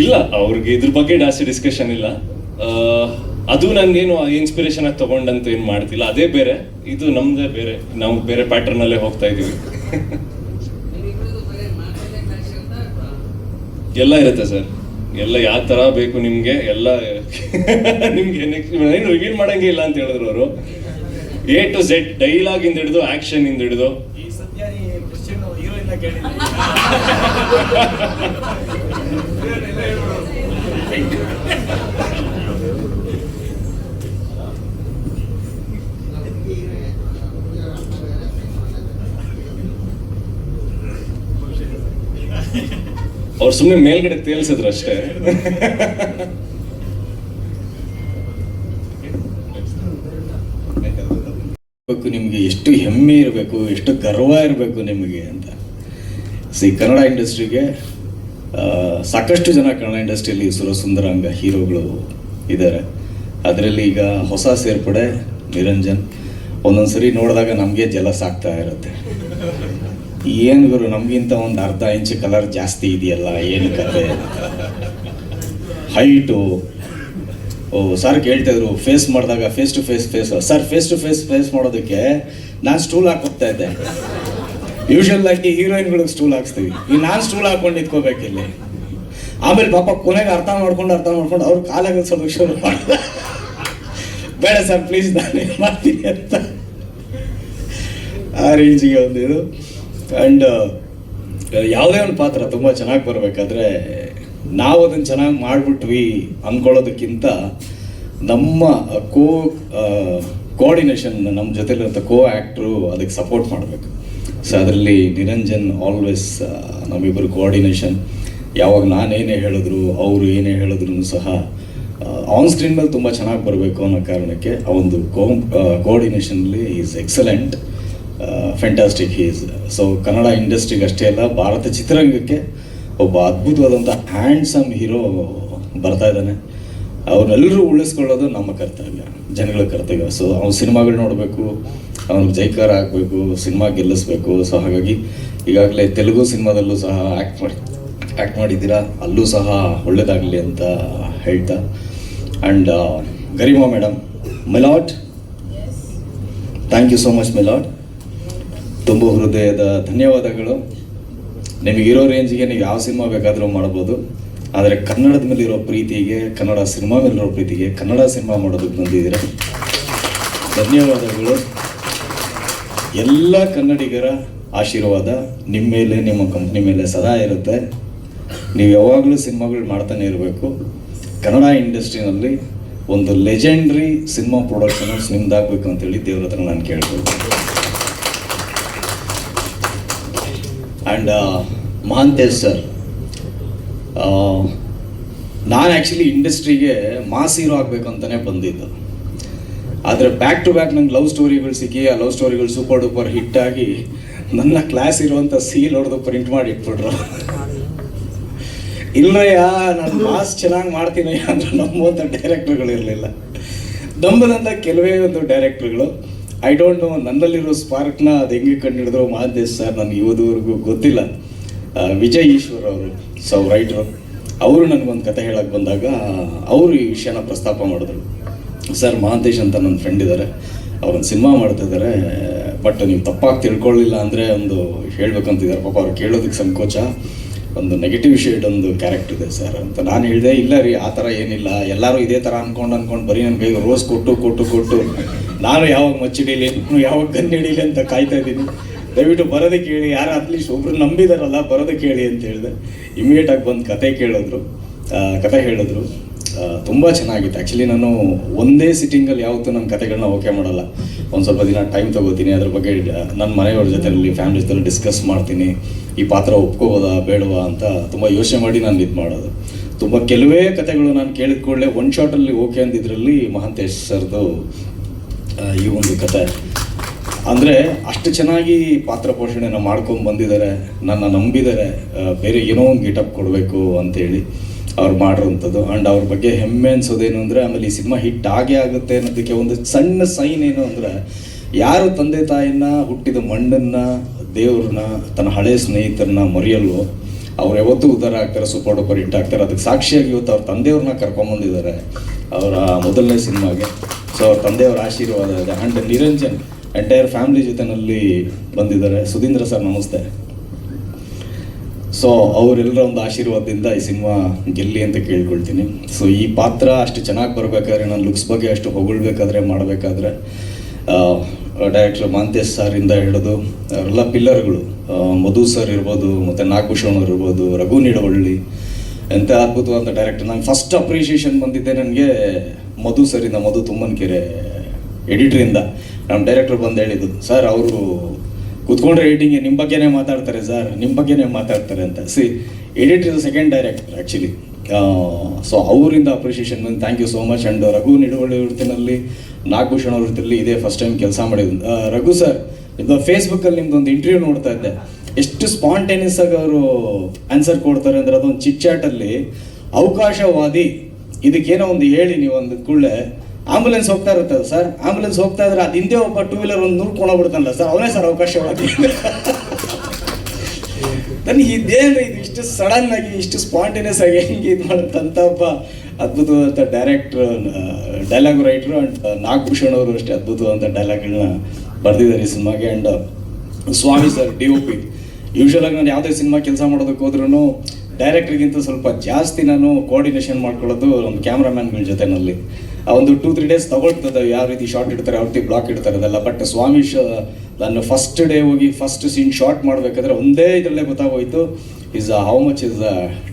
ಇಲ್ಲ ಅವ್ರಿಗೆ ಇದ್ರ ಬಗ್ಗೆ ಜಾಸ್ತಿ ಡಿಸ್ಕಷನ್ ಇಲ್ಲ. ಅದು ನನಗೇನು ಇನ್ಸ್ಪಿರೇಷನ್ ಆಗಿ ತಗೊಂಡಂತ ಏನು ಮಾಡ್ತಿಲ್ಲ, ಅದೇ ಬೇರೆ, ಇದು ನಮ್ದೇ ಬೇರೆ, ನಾವು ಬೇರೆ ಪ್ಯಾಟರ್ನ್ ಅಲ್ಲೇ ಹೋಗ್ತಾ ಇದೀವಿ. ಎಲ್ಲ ಇರುತ್ತೆ ಸರ್, ಎಲ್ಲ ಯಾವ ತರ ಬೇಕು ನಿಮ್ಗೆ, ಎಲ್ಲ ನಿಮ್ಗೆ ಏನು ರಿವೀಲ್ ಮಾಡಂಗೆ ಇಲ್ಲ ಅಂತ ಹೇಳಿದ್ರು ಅವರು. A to Z ಡೈಲಾಗ್ ಇಂದ ಹಿಡಿದು ಆಕ್ಷನ್ ಇಂದ ಹಿಡಿದು ಅವ್ರು ಸುಮ್ಮನೆ ಮೇಲ್ಗಡೆ ತೇಲ್ಸಿದ್ರು ಅಷ್ಟೇ. ನಿಮಗೆ ಎಷ್ಟು ಹೆಮ್ಮೆ ಇರಬೇಕು, ಎಷ್ಟು ಗರ್ವ ಇರಬೇಕು ನಿಮಗೆ ಅಂತ. ಕನ್ನಡ ಇಂಡಸ್ಟ್ರಿಗೆ ಸಾಕಷ್ಟು ಜನ ಕನ್ನಡ ಇಂಡಸ್ಟ್ರಿಯಲ್ಲಿ ಸುರಸುಂದರಾಂಗ ಹೀರೋಗಳು ಇದ್ದಾರೆ. ಅದರಲ್ಲಿ ಈಗ ಹೊಸ ಸೇರ್ಪಡೆ ನಿರಂಜನ್. ಒಂದೊಂದ್ಸರಿ ನೋಡಿದಾಗ ನಮಗೆ ಜಲಸ್ ಆಗ್ತಾ ಇರುತ್ತೆ, ಏನು ಗುರು ನಮಗಿಂತ ಒಂದು ಅರ್ಧ ಇಂಚ್ ಕಲರ್ ಜಾಸ್ತಿ ಇದೆಯಲ್ಲ, ಏನು ಕತೆ, ಹೈಟು. ಸರ್ ಕೇಳ್ತಾಯಿದ್ರು ಫೇಸ್ ಮಾಡಿದಾಗ face to face sir face to face ಮಾಡೋದಕ್ಕೆ ನಾನು ಸ್ಟೂಲ್ ಹಾಕೋಗ್ತಾ ಇದ್ದೆ. ಯೂಶಲ್ ಆಗಿ ಹೀರೋಯಿನ್ಗಳಿಗೆ ಸ್ಟೂಲ್ ಹಾಕ್ಸ್ತೀವಿ, ಈಗ ನಾನು ಸ್ಟೂಲ್ ಹಾಕೊಂಡು ನಿಂತ್ಕೋಬೇಕು ಇಲ್ಲಿ. ಆಮೇಲೆ ಪಾಪ ಕೊನೆಗೆ ಅರ್ಥ ಮಾಡ್ಕೊಂಡು ಅವ್ರು ಕಾಲಾಗ ಸ್ವಲ್ಪ ಶುರು ಮಾಡಿದ, ಬೇಡ ಸರ್ ಪ್ಲೀಸ್ ನಾನು ಏನು ಮಾಡ್ತೀನಿ ಅಂತ ಆ ರೇಂಜಿಗೆ ಒಂದು ಇದು. ಆ್ಯಂಡ್ ಯಾವುದೇ ಒಂದು ಪಾತ್ರ ತುಂಬ ಚೆನ್ನಾಗಿ ಬರಬೇಕಾದ್ರೆ ನಾವು ಅದನ್ನು ಚೆನ್ನಾಗಿ ಮಾಡಿಬಿಟ್ವಿ ಅಂದ್ಕೊಳ್ಳೋದಕ್ಕಿಂತ ನಮ್ಮ ಕೋಆರ್ಡಿನೇಷನ್, ನಮ್ಮ ಜೊತೆಲಿರುವಂಥ ಆ್ಯಕ್ಟ್ರು ಅದಕ್ಕೆ ಸಪೋರ್ಟ್ ಮಾಡಬೇಕು. ಸೊ ಅದರಲ್ಲಿ ನಿರಂಜನ್ ಆಲ್ವೇಸ್ ನಮ್ಮಿಬ್ಬರು ಕೋಆರ್ಡಿನೇಷನ್. ಯಾವಾಗ ನಾನೇನೇ ಹೇಳಿದ್ರು ಅವರು ಏನೇ ಹೇಳಿದ್ರು ಸಹ ಆನ್ ಸ್ಕ್ರೀನ್ ಮೇಲೆ ತುಂಬ ಚೆನ್ನಾಗಿ ಬರಬೇಕು ಅನ್ನೋ ಕಾರಣಕ್ಕೆ ಆ ಒಂದು ಕೋಆರ್ಡಿನೇಷನಲ್ಲಿ is excellent, fantastic is. So Kannada ಇಂಡಸ್ಟ್ರಿಗೆ ಅಷ್ಟೇ ಅಲ್ಲ, ಭಾರತ ಚಿತ್ರರಂಗಕ್ಕೆ ಒಬ್ಬ ಅದ್ಭುತವಾದಂಥ ಹ್ಯಾಂಡ್ಸಮ್ ಹೀರೋ ಬರ್ತಾ ಇದ್ದಾನೆ. ಅವ್ರನ್ನೆಲ್ಲರೂ ಉಳಿಸ್ಕೊಳ್ಳೋದು ನಮ್ಮ ಕರ್ತವ್ಯ, ಜನಗಳ ಕರ್ತವ್ಯ. ಸೊ ಅವ್ನು ಸಿನಿಮಾಗಳು ನೋಡಬೇಕು, ಅವ್ನಿಗೆ ಜೈಕಾರ ಆಗಬೇಕು, ಸಿನಿಮಾ ಗೆಲ್ಲಿಸ್ಬೇಕು. ಸೊ ಹಾಗಾಗಿ ಈಗಾಗಲೇ ತೆಲುಗು ಸಿನಿಮಾದಲ್ಲೂ ಸಹ ಆ್ಯಕ್ಟ್ ಮಾಡಿದ್ದೀರಾ, ಅಲ್ಲೂ ಸಹ ಒಳ್ಳೆಯದಾಗಲಿ ಅಂತ ಹೇಳ್ತಾ. And Garima madam, Milad, thank you so much Milad, ತುಂಬ ಹೃದಯದ ಧನ್ಯವಾದಗಳು. ನಿಮಗಿರೋ ರೇಂಜಿಗೆ ನೀವು ಯಾವ ಸಿನಿಮಾ ಬೇಕಾದರೂ ಮಾಡ್ಬೋದು, ಆದರೆ ಕನ್ನಡದ ಮೇಲಿರೋ ಪ್ರೀತಿಗೆ, ಕನ್ನಡ ಸಿನಿಮಾ ಮೇಲಿರೋ ಪ್ರೀತಿಗೆ ಕನ್ನಡ ಸಿನಿಮಾ ಮಾಡೋದಕ್ಕೆ ಬಂದಿದ್ದೀರ, ಧನ್ಯವಾದಗಳು. ಎಲ್ಲ ಕನ್ನಡಿಗರ ಆಶೀರ್ವಾದ ನಿಮ್ಮ ಮೇಲೆ, ನಿಮ್ಮ ಕಂಪ್ನಿ ಮೇಲೆ ಸದಾ ಇರುತ್ತೆ. ನೀವು ಯಾವಾಗಲೂ ಸಿನಿಮಾಗಳು ಮಾಡ್ತಾನೆ ಇರಬೇಕು. ಕನ್ನಡ ಇಂಡಸ್ಟ್ರಿನಲ್ಲಿ ಒಂದು ಲೆಜೆಂಡ್ರಿ ಸಿನಿಮಾ ಪ್ರೊಡಕ್ಷನ್ಸ್ ನಿಮ್ದಾಗಬೇಕು ಅಂತೇಳಿ ದೇವ್ರ ಹತ್ರ ನಾನು ಕೇಳ್ಕೊಳ್ತೀನಿ. ಆ್ಯಂಡ್ ಮಹಾಂತೇಶ್ ಸರ್, ನಾನು ಆ್ಯಕ್ಚುಲಿ ಇಂಡಸ್ಟ್ರಿಗೆ ಮಾಸ್ ಹೀರೋ ಆಗಬೇಕು ಅಂತಲೇ ಬಂದಿದ್ದು. ಆದರೆ ಬ್ಯಾಕ್ ಟು ಬ್ಯಾಕ್ ನಂಗೆ ಲವ್ ಸ್ಟೋರಿಗಳು ಸಿಕ್ಕಿ, ಆ ಲವ್ ಸ್ಟೋರಿಗಳು ಸೂಪರ್ ಡೂಪರ್ ಹಿಟ್ ಆಗಿ ನನ್ನ ಕ್ಲಾಸ್ ಇರುವಂಥ ಸೀಲ್ ಹೊಡೆದು ಪ್ರಿಂಟ್ ಮಾಡಿ ಇಟ್ಬಿಟ್ರು. ಇಲ್ಲಯ್ಯ ನಾನು ಮಾಸ್ ಚೆನ್ನಾಗಿ ಮಾಡ್ತೀನಿ ಅಂದರೆ ನಂಬುವಂಥ ಡೈರೆಕ್ಟ್ರುಗಳು ಇರಲಿಲ್ಲ. ನಂಬದಂಥ ಕೆಲವೇ ಒಂದು ಡೈರೆಕ್ಟ್ರುಗಳು. ಐ ಡೋಂಟ್ ನೋ ನನ್ನಲ್ಲಿರೋ ಸ್ಪಾರ್ಕ್ನ ಅದು ಹೆಂಗೆ ಕಂಡುಹಿಡಿದ್ರು ಮಹಾಂತೇಶ್ ಸರ್, ನನಗೆ ಇವತ್ತುವರೆಗೂ ಗೊತ್ತಿಲ್ಲ. ವಿಜಯ್ ಈಶ್ವರ್ ಅವರು ರೈಟ್ರು, ಅವರು ನನಗೊಂದು ಕತೆ ಹೇಳಕ್ಕೆ ಬಂದಾಗ ಅವರು ಈ ವಿಷಯನ ಪ್ರಸ್ತಾಪ ಮಾಡಿದ್ರು. ಸರ್, ಮಹಾಂತೇಶ್ ಅಂತ ನನ್ನ ಫ್ರೆಂಡ್ ಇದ್ದಾರೆ, ಅವ್ರೊಂದು ಸಿನಿಮಾ ಮಾಡ್ತಿದ್ದಾರೆ, ಬಟ್ ನೀವು ತಪ್ಪಾಗಿ ತಿಳ್ಕೊಳ್ಳಿಲ್ಲ ಅಂದರೆ ಒಂದು ಹೇಳ್ಬೇಕಂತಿದ್ದಾರೆ. ಪಾಪ ಅವ್ರು ಕೇಳೋದಕ್ಕೆ ಸಂಕೋಚ, ಒಂದು ನೆಗೆಟಿವ್ ಶೇಡ್ ಒಂದು ಕ್ಯಾರೆಕ್ಟರ್ ಇದೆ ಸರ್ ಅಂತ. ನಾನು ಹೇಳಿದೆ, ಇಲ್ಲ ರೀ, ಆ ಥರ ಏನಿಲ್ಲ, ಎಲ್ಲರೂ ಇದೇ ಥರ ಅನ್ಕೊಂಡು ಬರೀ ನನ್ನ ಕೈಗೆ ರೋಸ್ ಕೊಟ್ಟು ನಾನು ಯಾವಾಗ ಮಚ್ಚಿಡೀಲಿ, ಯಾವಾಗ ಗನ್ ಹಿಡೀಲಿ ಅಂತ ಕಾಯ್ತಾ ಇದ್ದೀನಿ. ದಯವಿಟ್ಟು ಬರೋದಕ್ಕೆ ಹೇಳಿ, ಯಾರು ಅಟ್ಲೀಸ್ಟ್ ಒಬ್ರು ನಂಬಿದಾರಲ್ಲ ಬರೋದಕ್ಕೆ ಹೇಳಿ ಅಂತ ಹೇಳಿದೆ. ಇಮಿಡಿಯೇಟಾಗಿ ಬಂದು ಕತೆ ಹೇಳಿದ್ರು. ತುಂಬ ಚೆನ್ನಾಗಿತ್ತು. ಆ್ಯಕ್ಚುಲಿ ನಾನು ಒಂದೇ ಸಿಟ್ಟಿಂಗಲ್ಲಿ ಯಾವತ್ತೂ ನನ್ನ ಕತೆಗಳನ್ನ ಓಕೆ ಮಾಡಲ್ಲ. ಒಂದು ಸ್ವಲ್ಪ ದಿನ ಟೈಮ್ ತೊಗೋತೀನಿ, ಅದ್ರ ಬಗ್ಗೆ ನನ್ನ ಮನೆಯವ್ರ ಜೊತೆಯಲ್ಲಿ ಫ್ಯಾಮಿಲಿ ಜೊತೆ ಡಿಸ್ಕಸ್ ಮಾಡ್ತೀನಿ. ಈ ಪಾತ್ರ ಒಪ್ಕೋಬೋದಾ ಬೇಡವಾ ಅಂತ ತುಂಬ ಯೋಚನೆ ಮಾಡಿ ನಾನು ಇದು ಮಾಡೋದು. ತುಂಬ ಕೆಲವೇ ಕತೆಗಳು ನಾನು ಕೇಳಿದ ಕೂಡಲೇ ಒನ್ ಶಾಟಲ್ಲಿ ಓಕೆ ಅಂದಿದ್ರಲ್ಲಿ ಮಹಾಂತೇಶ್ ಸರ್ದು ಈ ಒಂದು ಕತೆ. ಅಂದರೆ ಅಷ್ಟು ಚೆನ್ನಾಗಿ ಪಾತ್ರ ಪೋಷಣೆನ ಮಾಡ್ಕೊಂಡು ಬಂದಿದ್ದಾರೆ, ನನ್ನ ನಂಬಿದ್ದಾರೆ, ಬೇರೆ ಏನೋ ಒಂದು ಗೆಟಪ್ ಕೊಡಬೇಕು ಅಂತೇಳಿ ಅವ್ರು ಮಾಡಿರೋಂಥದ್ದು. ಆ್ಯಂಡ್ ಅವ್ರ ಬಗ್ಗೆ ಹೆಮ್ಮೆ ಅನ್ಸೋದೇನು ಅಂದರೆ, ಆಮೇಲೆ ಈ ಸಿನಿಮಾ ಹಿಟ್ ಆಗೇ ಆಗುತ್ತೆ ಅನ್ನೋದಕ್ಕೆ ಒಂದು ಸಣ್ಣ ಸೈನ್ ಏನು ಅಂದರೆ, ಯಾರು ತಂದೆ ತಾಯಿನ, ಹುಟ್ಟಿದ ಮಣ್ಣನ್ನು, ದೇವ್ರನ್ನ, ತನ್ನ ಹಳೆಯ ಸ್ನೇಹಿತರನ್ನ ಮರೆಯಲ್ವೋ ಅವ್ರು ಯಾವತ್ತೂ ಉದ್ಧಾರ ಆಗ್ತಾರೆ, ಸೂಪರ್ ಡೂಪರ್ ಹಿಟ್ ಆಗ್ತಾರೆ. ಅದಕ್ಕೆ ಸಾಕ್ಷಿಯಾಗಿ ಇವತ್ತು ಅವ್ರ ತಂದೆಯವ್ರನ್ನ ಕರ್ಕೊಂಬಂದಿದ್ದಾರೆ ಅವರ ಮೊದಲನೇ ಸಿನಿಮಾಗೆ. ಸೊ ಅವ್ರ ತಂದೆಯವ್ರ ಆಶೀರ್ವಾದ ಇದೆ. ಆ್ಯಂಡ್ ನಿರಂಜನ್ ಎಂಟೈರ್ ಫ್ಯಾಮಿಲಿ ಜೊತೆನಲ್ಲಿ ಬಂದಿದ್ದಾರೆ. ಸುಧೀಂದ್ರ ಸರ್ ನಮಸ್ತೆ. ಸೊ ಅವರೆಲ್ಲರ ಒಂದು ಆಶೀರ್ವಾದದಿಂದ ಈ ಸಿನಿಮಾ ಗೆಲ್ಲಿ ಅಂತ ಕೇಳ್ಕೊಳ್ತೀನಿ. ಸೊ ಈ ಪಾತ್ರ ಅಷ್ಟು ಚೆನ್ನಾಗಿ ಬರಬೇಕಾದ್ರೆ, ನಾನು ಲುಕ್ಸ್ ಬಗ್ಗೆ ಅಷ್ಟು ಹೊಗಳ್ಬೇಕಾದ್ರೆ, ಮಾಡಬೇಕಾದ್ರೆ ಡೈರೆಕ್ಟರ್ ಮಹಾಂತೇಶ್ ಸರಿಂದ ಹಿಡಿದು ಅವರೆಲ್ಲ ಪಿಲ್ಲರ್ಗಳು, ಮಧು ಸರ್ ಇರ್ಬೋದು, ಮತ್ತು ನಾಗಭೂಷಣ್ ಅವ್ರು ಇರ್ಬೋದು, ರಘು ನಿಡವಳ್ಳಿ, ಎಂಥ ಅದ್ಭುತವಾದ ಡೈರೆಕ್ಟರ್. ನಂಗೆ ಫಸ್ಟ್ ಅಪ್ರಿಷಿಯೇಷನ್ ಬಂದಿದ್ದೆ ನನಗೆ ಮಧು ಸರಿಂದ, ಮಧು ತುಮ್ಮನಕೆರೆ ಎಡಿಟ್ರಿಂದ. ನಮ್ಮ ಡೈರೆಕ್ಟ್ರ್ ಬಂದು ಹೇಳಿದ್ದು, ಸರ್ ಅವರು ಕೂತ್ಕೊಂಡ್ರೆ ಎಡಿಟಿಂಗ್ಗೆ ನಿಮ್ಮ ಬಗ್ಗೆನೇ ಮಾತಾಡ್ತಾರೆ ಸರ್, ನಿಮ್ಮ ಬಗ್ಗೆನೇ ಮಾತಾಡ್ತಾರೆ ಅಂತ. Editor is second director actually. So ಅವರಿಂದ ಅಪ್ರಿಷಿಯೇಷನ್ ಬಂದು thank you so much. And Raghu Nidavalli ವೃತ್ತಿನಲ್ಲಿ, ನಾಗಭೂಷಣ್ ಅವ್ರ ವೃತ್ತಿಯಲ್ಲಿ ಇದೇ ಫಸ್ಟ್ ಟೈಮ್ ಕೆಲಸ ಮಾಡಿದ್ದು. ರಘು ಸರ್, ನಿಮ್ಮದು ಫೇಸ್ಬುಕ್ಕಲ್ಲಿ ನಿಮ್ದೊಂದು ಇಂಟರ್ವ್ಯೂ ನೋಡ್ತಾ ಇದ್ದೆ, ಎಷ್ಟು ಸ್ಪಾಂಟೇನಿಯಸ್ ಆಗಿ ಅವರು ಆನ್ಸರ್ ಕೊಡ್ತಾರೆ ಅಂದರೆ, ಅದೊಂದು ಚಿಟ್ ಚಾಟಲ್ಲಿ ಅವಕಾಶವಾದಿ ಇದಕ್ಕೇನೋ ಒಂದು ಹೇಳಿ ನೀವು ಒಂದು ಕೂಡಲೇ ಆಂಬುಲೆನ್ಸ್ ಹೋಗ್ತಾ ಇರುತ್ತೆ ಸರ್, ಆಂಬುಲೆನ್ಸ್ ಹೋಗ್ತಾ ಇದ್ರೆ ಅದು ಹಿಂದೆ ಒಬ್ಬ ಟೂ ವೀಲರ್ ಒಂದು ಕೊಂಡೋಗ್ಬಿಡ್ತಾನಲ್ಲ ಸರ್, ಅವನೇ ಸರ್ ಅವಕಾಶವಾದಿ. ನನಗೆ ಇದೇನು ಇದು ಇಷ್ಟು ಸಡನ್ ಆಗಿ, ಇಷ್ಟು ಸ್ಪಾಂಟೇನಿಯಸ್ ಆಗಿ ಹೆಂಗೆ ಇದು ಮಾಡುತ್ತಂತ ಒಬ್ಬ ಅದ್ಭುತವಾದಂಥ ಡೈಲಾಗ್ ರೈಟ್ರು. ಆ್ಯಂಡ್ ನಾಗಭೂಷಣ್ ಅವರು ಅಷ್ಟೇ ಅದ್ಭುತವಾದಂಥ ಡೈಲಾಗ್ಗಳನ್ನ ಬರೆದಿದ್ದಾರೆ ಈ ಸಿನಿಮಾಗೆ. And Swami sir DOP. ಯೂಶ್ವಲಾಗಿ ನಾನು ಯಾವುದೇ ಸಿನಿಮಾ ಕೆಲಸ ಮಾಡೋದಕ್ಕೆ ಹೋದ್ರೂ ಡೈರೆಕ್ಟ್ರಿಗಿಂತ ಸ್ವಲ್ಪ ಜಾಸ್ತಿ ನಾನು ಕೋಆರ್ಡಿನೇಷನ್ ಮಾಡ್ಕೊಳ್ಳೋದು ನಮ್ಮ ಕ್ಯಾಮ್ರಾಮ್ಯಾನ್ಗಳ ಜೊತೆನಲ್ಲಿ. ಒಂದು 2-3 ಡೇಸ್ ತಗೊಳ್ತದೆ, ಯಾವ ರೀತಿ ಶಾರ್ಟ್ ಇಡ್ತಾರೆ, ಯಾವ ರೀತಿ ಬ್ಲಾಕ್ ಇಡ್ತಾರೆ ಅದೆಲ್ಲ. ಬಟ್ ಸ್ವಾಮಿ ನಾನು ಫಸ್ಟ್ ಡೇ ಹೋಗಿ ಫಸ್ಟ್ ಸೀನ್ ಶಾರ್ಟ್ ಮಾಡಬೇಕಾದ್ರೆ ಒಂದೇ ಇದರಲ್ಲೇ ಗೊತ್ತಾಗೋಯ್ತು ಹೌ ಮಚ್ ಇಸ್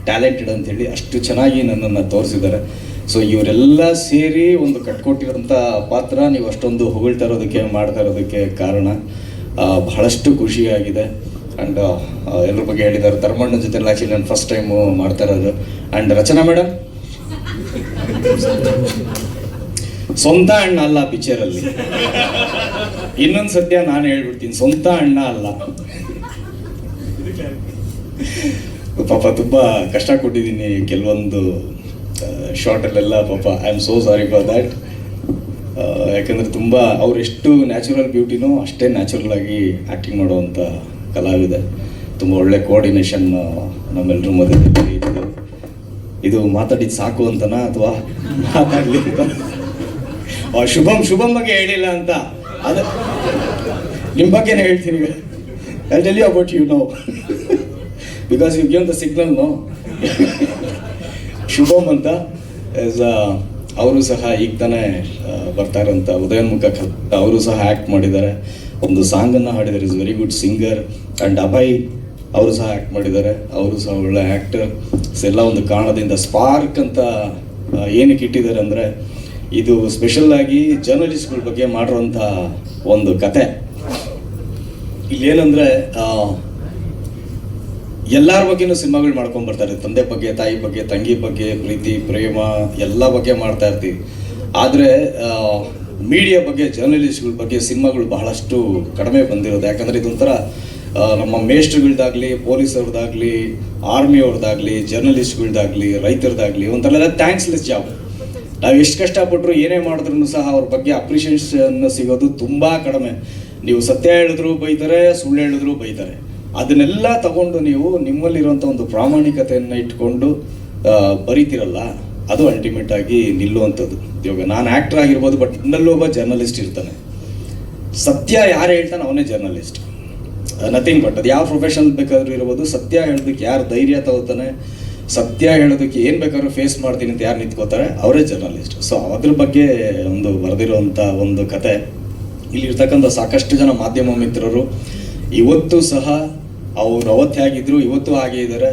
ಟ್ಯಾಲೆಂಟೆಡ್ ಅಂತೇಳಿ. ಅಷ್ಟು ಚೆನ್ನಾಗಿ ನನ್ನನ್ನು ತೋರಿಸಿದ್ದಾರೆ. ಸೊ ಇವರೆಲ್ಲ ಸೇರಿ ಒಂದು ಕಟ್ಕೊಟ್ಟಿರೋಂಥ ಪಾತ್ರ ನೀವು ಅಷ್ಟೊಂದು ಹೊಗಳ್ತಾ ಇರೋದಕ್ಕೆ, ಮಾಡ್ತಾ ಇರೋದಕ್ಕೆ ಕಾರಣ ಬಹಳಷ್ಟು ಖುಷಿಯಾಗಿದೆ. ಆ್ಯಂಡ್ ಎಲ್ಲರ ಬಗ್ಗೆ ಹೇಳಿದ್ದಾರೆ. ಧರ್ಮಣ್ಣ ಜೊತೆ ಆ್ಯಕ್ಚುಲಿ ನಾನು ಫಸ್ಟ್ ಟೈಮು ಮಾಡ್ತಾ ಇರೋದು. ಆ್ಯಂಡ್ ರಚನಾ ಮೇಡಮ್ ಸ್ವಂತ ಅಣ್ಣ ಅಲ್ಲ ಪಿಕ್ಚರಲ್ಲಿ. ಇನ್ನೊಂದು ಸತ್ಯ ನಾನು ಹೇಳ್ಬಿಡ್ತೀನಿ, ಸ್ವಂತ ಅಣ್ಣ ಅಲ್ಲ. ಪಾಪ ತುಂಬ ಕಷ್ಟ ಕೊಟ್ಟಿದ್ದೀನಿ ಕೆಲವೊಂದು ಶಾರ್ಟಲ್ಲೆಲ್ಲ. ಪಾಪ I am so sorry for that. ಯಾಕಂದರೆ ತುಂಬ ಅವ್ರು ಎಷ್ಟು ನ್ಯಾಚುರಲ್ ಬ್ಯೂಟಿನೋ ಅಷ್ಟೇ ನ್ಯಾಚುರಲ್ ಆಗಿ ಆ್ಯಕ್ಟಿಂಗ್ ಮಾಡುವಂಥ ಕಲಾವಿದೆ. ತುಂಬ ಒಳ್ಳೆ ಕೋಆರ್ಡಿನೇಷನ್ ನಮ್ಮೆಲ್ಲರ ಮಧ್ಯದಲ್ಲಿ ಇದ್ದು. ಇದು ಮಾತಾಡಿದ್ದು ಸಾಕು ಅಂತನಾ ಅಥವಾ ಮಾತಾಡಲಿ ಅಂತ? ಶುಭಂ ಬಗ್ಗೆ ಹೇಳಿಲ್ಲ ಅಂತ, ಅದು ನಿಮ್ಮ ಬಗ್ಗೆನೇ ಹೇಳ್ತೀನಿ. I tell you about you know because you give the signal no. Shubham ಅಂತ ಅವರು ಸಹ ಈಗ ತಾನೇ ಬರ್ತಾ ಇರೋಂಥ ಉದಯೋನ್ಮುಖ ಅವರು ಸಹ ಆ್ಯಕ್ಟ್ ಮಾಡಿದ್ದಾರೆ. ಒಂದು ಸಾಂಗನ್ನು ಹಾಡಿದ್ದಾರೆ, is very good singer. And Abhay ಅವರು ಸಹ ಆ್ಯಕ್ಟ್ ಮಾಡಿದ್ದಾರೆ, ಅವರು ಸಹ ಒಳ್ಳೆ ಆ್ಯಕ್ಟರ್. ಎಲ್ಲ ಒಂದು ಕಾರಣದಿಂದ ಸ್ಪಾರ್ಕ್ ಅಂತ ಏನಕ್ಕೆ ಇಟ್ಟಿದ್ದಾರೆ ಅಂದರೆ, ಇದು ಸ್ಪೆಷಲ್ಲಾಗಿ ಜರ್ನಲಿಸ್ಟ್ಗಳ ಬಗ್ಗೆ ಮಾಡಿರುವಂಥ ಒಂದು ಕತೆ. ಇಲ್ಲೇನಂದರೆ ಎಲ್ಲರ ಬಗ್ಗೆನೂ ಸಿನಿಮಾಗಳು ಮಾಡ್ಕೊಂಡು ಬರ್ತಾರೆ. ತಂದೆ ಬಗ್ಗೆ, ತಾಯಿ ಬಗ್ಗೆ, ತಂಗಿ ಬಗ್ಗೆ, ಪ್ರೀತಿ ಪ್ರೇಮ ಎಲ್ಲ ಬಗ್ಗೆ ಮಾಡ್ತಾ ಇರ್ತೀವಿ. ಆದರೆ ಮೀಡಿಯಾ ಬಗ್ಗೆ, ಜರ್ನಲಿಸ್ಟ್ಗಳ ಬಗ್ಗೆ ಸಿನಿಮಾಗಳು ಬಹಳಷ್ಟು ಕಡಿಮೆ ಬಂದಿರೋದು. ಯಾಕಂದರೆ ಇದೊಂಥರ ನಮ್ಮ ಮೇಸ್ಟ್ರುಗಳ್ದಾಗಲಿ, ಪೊಲೀಸವ್ರದ್ದಾಗಲಿ, ಆರ್ಮಿಯವ್ರದ್ದಾಗಲಿ, ಜರ್ನಲಿಸ್ಟ್ಗಳ್ದಾಗಲಿ, ರೈತರದ್ದಾಗಲಿ ಒಂಥರ ಥ್ಯಾಂಕ್ಸ್ಲೆಸ್ ಜಾಬ್. ನಾವು ಎಷ್ಟು ಕಷ್ಟಪಟ್ಟರು ಏನೇ ಮಾಡಿದ್ರು ಸಹ ಅವ್ರ ಬಗ್ಗೆ ಅಪ್ರಿಷಿಯೇಷನ್ ಸಿಗೋದು ತುಂಬ ಕಡಿಮೆ. ನೀವು ಸತ್ಯ ಹೇಳಿದ್ರು ಬೈತಾರೆ, ಸುಳ್ಳು ಹೇಳಿದ್ರು ಬೈತಾರೆ. ಅದನ್ನೆಲ್ಲ ತಗೊಂಡು ನೀವು ನಿಮ್ಮಲ್ಲಿರುವಂಥ ಒಂದು ಪ್ರಾಮಾಣಿಕತೆಯನ್ನು ಇಟ್ಕೊಂಡು ಬರೀತಿರಲ್ಲ, ಅದು ಅಲ್ಟಿಮೇಟ್ ಆಗಿ ನಿಲ್ಲುವಂಥದ್ದು. ಇವಾಗ ನಾನು ಆ್ಯಕ್ಟರ್ ಆಗಿರ್ಬೋದು, ಬಟ್ ನನ್ನಲ್ಲೊಬ್ಬ ಜರ್ನಲಿಸ್ಟ್ ಇರ್ತಾನೆ. ಸತ್ಯ ಯಾರು ಹೇಳ್ತಾನೆ ಅವನೇ ಜರ್ನಲಿಸ್ಟ್, ನಥಿಂಗ್ ಬಟ್. ಅದು ಯಾವ ಪ್ರೊಫೆಷನಲ್ ಬೇಕಾದ್ರೂ ಇರ್ಬೋದು, ಸತ್ಯ ಹೇಳೋದಕ್ಕೆ ಯಾರು ಧೈರ್ಯ ತಗೋತಾನೆ, ಸತ್ಯ ಹೇಳೋದಕ್ಕೆ ಏನು ಬೇಕಾದ್ರೂ ಫೇಸ್ ಮಾಡ್ತೀನಿ ಅಂತ ಯಾರು ನಿಂತ್ಕೋತಾರೆ ಅವರೇ ಜರ್ನಲಿಸ್ಟ್. ಸೊ ಅದ್ರ ಬಗ್ಗೆ ಒಂದು ಬರೆದಿರುವಂಥ ಒಂದು ಕತೆ. ಇಲ್ಲಿರ್ತಕ್ಕಂಥ ಸಾಕಷ್ಟು ಜನ ಮಾಧ್ಯಮ ಮಿತ್ರರು ಇವತ್ತು ಸಹ ಅವ್ರು ಅವತ್ತೇ ಆಗಿದ್ರು, ಇವತ್ತು ಹಾಗೆ ಇದ್ದಾರೆ.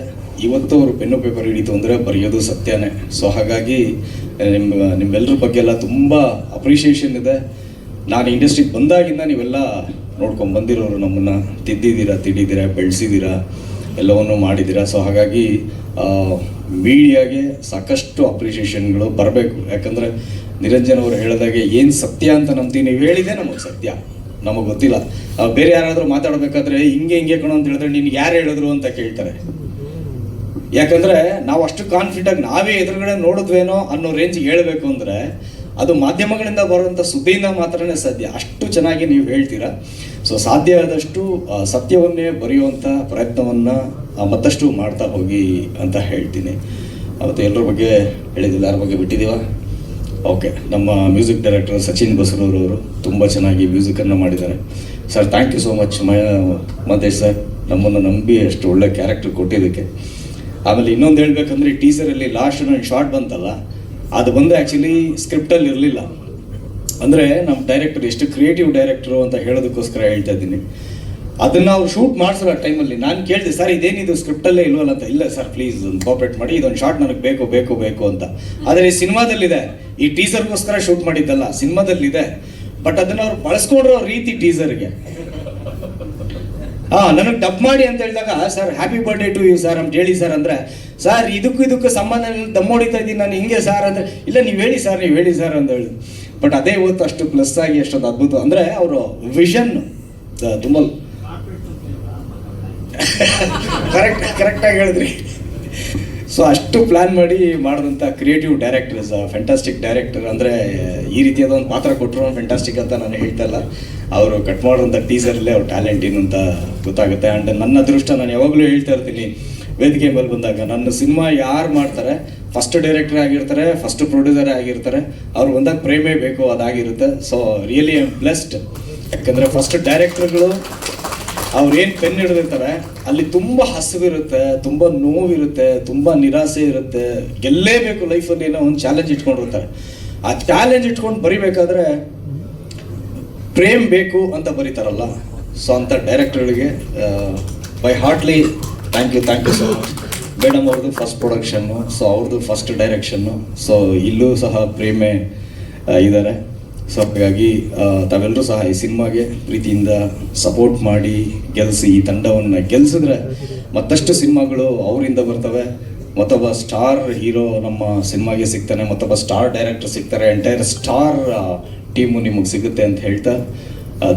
ಇವತ್ತು ಅವರು ಪೆನ್ನು ಪೇಪರ್ ಹಿಡಿತು ಅಂದರೆ ಬರೆಯೋದು ಸತ್ಯನೇ. ಸೊ ಹಾಗಾಗಿ ನಿಮ್ಮೆಲ್ಲರ ಬಗ್ಗೆ ಎಲ್ಲ ತುಂಬ ಅಪ್ರಿಷಿಯೇಷನ್ ಇದೆ. ನಾನು ಇಂಡಸ್ಟ್ರಿಗೆ ಬಂದಾಗಿಂದ ನೀವೆಲ್ಲ ನೋಡ್ಕೊಂಡು ಬಂದಿರೋರು, ನಮ್ಮನ್ನು ತಿದ್ದಿದ್ದೀರಾ, ಬೆಳೆಸಿದ್ದೀರಾ, ಎಲ್ಲವನ್ನೂ ಮಾಡಿದ್ದೀರಾ. ಸೊ ಹಾಗಾಗಿ ಮೀಡಿಯಾಗೆ ಸಾಕಷ್ಟು ಅಪ್ರಿಷಿಯೇಷನ್ಗಳು ಬರಬೇಕು. ಯಾಕಂದರೆ ನಿರಂಜನ್ ಅವರು ಹೇಳಿದಾಗೆ ಏನು ಸತ್ಯ ಅಂತ ನಂಬ್ತೀವಿ, ನೀವು ಹೇಳಿದೆ ನಮಗೆ ಸತ್ಯ, ನಮಗೆ ಗೊತ್ತಿಲ್ಲ. ಬೇರೆ ಯಾರಾದರೂ ಮಾತಾಡಬೇಕಾದ್ರೆ ಹಿಂಗೆ ಕಣೋ ಅಂತ ಹೇಳಿದ್ರೆ ನಿನ್ಗೆ ಯಾರು ಹೇಳಿದ್ರು ಅಂತ ಕೇಳ್ತಾರೆ. ಯಾಕಂದರೆ ನಾವು ಅಷ್ಟು ಕಾನ್ಫಿಡೆಂಟಾಗಿ ನಾವೇ ಎದುರುಗಡೆ ನೋಡಿದ್ವೇನೋ ಅನ್ನೋ ರೇಂಜಿಗೆ ಹೇಳಬೇಕು ಅಂದರೆ ಅದು ಮಾಧ್ಯಮಗಳಿಂದ ಬರುವಂಥ ಸುದ್ದಿಯಿಂದ ಮಾತ್ರನೇ ಸಾಧ್ಯ. ಅಷ್ಟು ಚೆನ್ನಾಗಿ ನೀವು ಹೇಳ್ತೀರಾ. ಸೊ ಸಾಧ್ಯ ಆದಷ್ಟು ಸತ್ಯವನ್ನೇ ಬರೆಯುವಂಥ ಪ್ರಯತ್ನವನ್ನು ಮತ್ತಷ್ಟು ಮಾಡ್ತಾ ಹೋಗಿ ಅಂತ ಹೇಳ್ತೀನಿ. ಮತ್ತು ಎಲ್ಲರ ಬಗ್ಗೆ ಹೇಳಿದಿಲ್ಲ, ಯಾರ ಬಗ್ಗೆ ಬಿಟ್ಟಿದ್ದೀವ? ಓಕೆ, ನಮ್ಮ ಮ್ಯೂಸಿಕ್ ಡೈರೆಕ್ಟರ್ ಸಚಿನ್ ಬಸರೂರವರು ತುಂಬ ಚೆನ್ನಾಗಿ ಮ್ಯೂಸಿಕನ್ನು ಮಾಡಿದ್ದಾರೆ. Sir, thank you so much Mahesh sir, ನಮ್ಮನ್ನು ನಂಬಿ ಅಷ್ಟು ಒಳ್ಳೆ ಕ್ಯಾರೆಕ್ಟರ್ ಕೊಟ್ಟಿದ್ದಕ್ಕೆ. ಆಮೇಲೆ ಇನ್ನೊಂದು ಹೇಳ್ಬೇಕಂದ್ರೆ, ಈ ಟೀಸರಲ್ಲಿ ಲಾಸ್ಟ್ ನನ್ನ ಶಾರ್ಟ್ ಬಂತಲ್ಲ, ಅದು ಬಂದು ಆ್ಯಕ್ಚುಲಿ ಸ್ಕ್ರಿಪ್ಟಲ್ಲಿ ಇರಲಿಲ್ಲ. ಅಂದರೆ ನಮ್ಮ ಡೈರೆಕ್ಟರ್ ಎಷ್ಟು ಕ್ರಿಯೇಟಿವ್ ಡೈರೆಕ್ಟರು ಅಂತ ಹೇಳೋದಕ್ಕೋಸ್ಕರ ಹೇಳ್ತಾ ಇದ್ದೀನಿ. ಅದನ್ನು ಅವ್ರು ಶೂಟ್ ಮಾಡಿಸೋ ಟೈಮಲ್ಲಿ ನಾನು ಕೇಳಿದೆ, ಸರ್ ಇದೇನಿದು ಸ್ಕ್ರಿಪ್ಟಲ್ಲೇ ಇಲ್ವಲ್ಲ ಅಂತ. ಇಲ್ಲ ಸರ್, ಪ್ಲೀಸ್ ಒಂದು ಕೋಆಪ್ರೇಟ್ ಮಾಡಿ, ಇದೊಂದು ಶಾರ್ಟ್ ನನಗೆ ಬೇಕು ಅಂತ. ಆದರೆ ಈ ಸಿನಿಮಾದಲ್ಲಿದೆ, ಈ ಟೀಸರ್ಗೋಸ್ಕರ ಶೂಟ್ ಮಾಡಿದ್ದಲ್ಲ, ಸಿನಿಮಾದಲ್ಲಿದೆ. ಬಟ್ ಅದನ್ನು ಅವ್ರು ಬಳಸ್ಕೊಂಡಿರೋ ರೀತಿ ಟೀಸರ್ಗೆ ನನಗೆ ಡಬ್ ಮಾಡಿ ಅಂತ ಹೇಳಿದಾಗ, sir happy birthday to you sir ಅಂತ ಹೇಳಿ ಸರ್ ಅಂದರೆ, ಸರ್ ಇದಕ್ಕೂ ಸಂಬಂಧ ದಮ್ ಹೊಡಿತಾ ಇದ್ದೀನಿ ನಾನು ಹಿಂಗೆ ಸರ್ ಅಂದರೆ, ಇಲ್ಲ ನೀವು ಹೇಳಿ ಸರ್ ಅಂತ ಹೇಳಿ. ಬಟ್ ಅದೇ ಇವತ್ತು ಅಷ್ಟು ಪ್ಲಸ್ ಆಗಿ ಅಷ್ಟೊಂದು ಅದ್ಭುತ ಅಂದರೆ ಅವರು ವಿಷನ್ ತುಂಬ ಕರೆಕ್ಟಾಗಿ ಹೇಳಿದ್ರಿ. ಸೊ ಅಷ್ಟು ಪ್ಲ್ಯಾನ್ ಮಾಡಿ ಮಾಡಿದಂಥ creative director is fantastic director. ಅಂದರೆ ಈ ರೀತಿಯಾದ ಒಂದು ಪಾತ್ರ ಕೊಟ್ಟರು ಫ್ಯಾಂಟಾಸ್ಟಿಕ್ ಅಂತ ನಾನು ಹೇಳ್ತಾ ಇಲ್ಲ, ಅವರು ಕಟ್ ಮಾಡೋಂಥ ಟೀಸರಲ್ಲೇ ಅವ್ರ ಟ್ಯಾಲೆಂಟ್ ಏನು ಅಂತ ಗೊತ್ತಾಗುತ್ತೆ. ಆ್ಯಂಡ್ ನನ್ನ ಅದೃಷ್ಟ, ನಾನು ಯಾವಾಗಲೂ ಹೇಳ್ತಾ ಇರ್ತೀನಿ ವೇದಿಕೆ ಮೇಲೆ ಬಂದಾಗ, ನನ್ನ ಸಿನಿಮಾ ಯಾರು ಮಾಡ್ತಾರೆ, ಫಸ್ಟ್ ಡೈರೆಕ್ಟರ್ ಆಗಿರ್ತಾರೆ, ಫಸ್ಟ್ ಪ್ರೊಡ್ಯೂಸರೇ ಆಗಿರ್ತಾರೆ, ಅವ್ರು ಬಂದಾಗ ಪ್ರೇಮೇ ಬೇಕು ಅದಾಗಿರುತ್ತೆ. So really I am blessed. ಯಾಕಂದರೆ ಫಸ್ಟ್ ಡೈರೆಕ್ಟರ್ಗಳು ಅವ್ರೇನು ಪೆನ್ ಹಿಡಿದಿರ್ತಾರೆ ಅಲ್ಲಿ ತುಂಬ ಹಸಿವಿರುತ್ತೆ, ತುಂಬ ನೋವಿರುತ್ತೆ, ತುಂಬ ನಿರಾಸೆ ಇರುತ್ತೆ, ಗೆಲ್ಲೇಬೇಕು ಲೈಫಲ್ಲಿ ಏನೋ ಒಂದು ಚಾಲೆಂಜ್ ಇಟ್ಕೊಂಡಿರ್ತಾರೆ. ಆ ಚಾಲೆಂಜ್ ಇಟ್ಕೊಂಡು ಬರಿಬೇಕಾದ್ರೆ ಪ್ರೇಮ್ ಬೇಕು ಅಂತ ಬರೀತಾರಲ್ಲ. ಸೊ ಅಂಥ ಡೈರೆಕ್ಟರ್ಗಳಿಗೆ by heartly thank you so much. Madam ಅವ್ರದ್ದು ಫಸ್ಟ್ ಪ್ರೊಡಕ್ಷನ್ನು, ಸೊ ಅವ್ರದ್ದು ಫಸ್ಟ್ ಡೈರೆಕ್ಷನ್ನು. ಸೊ ಇಲ್ಲೂ ಸಹ ಪ್ರೇಮೆ ಇದ್ದಾರೆ. ಸೊ ಹಾಗಾಗಿ ತಾವೆಲ್ಲರೂ ಸಹ ಈ ಸಿನಿಮಾಗೆ ಪ್ರೀತಿಯಿಂದ ಸಪೋರ್ಟ್ ಮಾಡಿ ಗೆಲ್ಲಿಸಿ, ಈ ತಂಡವನ್ನು ಗೆಲ್ಲಿಸಿದ್ರೆ ಮತ್ತಷ್ಟು ಸಿನಿಮಾಗಳು ಅವರಿಂದ ಬರ್ತವೆ. ಮತ್ತೊಬ್ಬ ಸ್ಟಾರ್ ಹೀರೋ ನಮ್ಮ ಸಿನಿಮಾಗೆ ಸಿಗ್ತಾನೆ, ಮತ್ತೊಬ್ಬ ಸ್ಟಾರ್ ಡೈರೆಕ್ಟರ್ ಸಿಗ್ತಾರೆ, ಎಂಟೈರ್ ಸ್ಟಾರ್ ಟೀಮು ನಿಮಗೆ ಸಿಗುತ್ತೆ ಅಂತ ಹೇಳ್ತಾ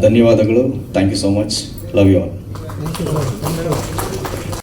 ಧನ್ಯವಾದಗಳು. Thank you so much. Love you all.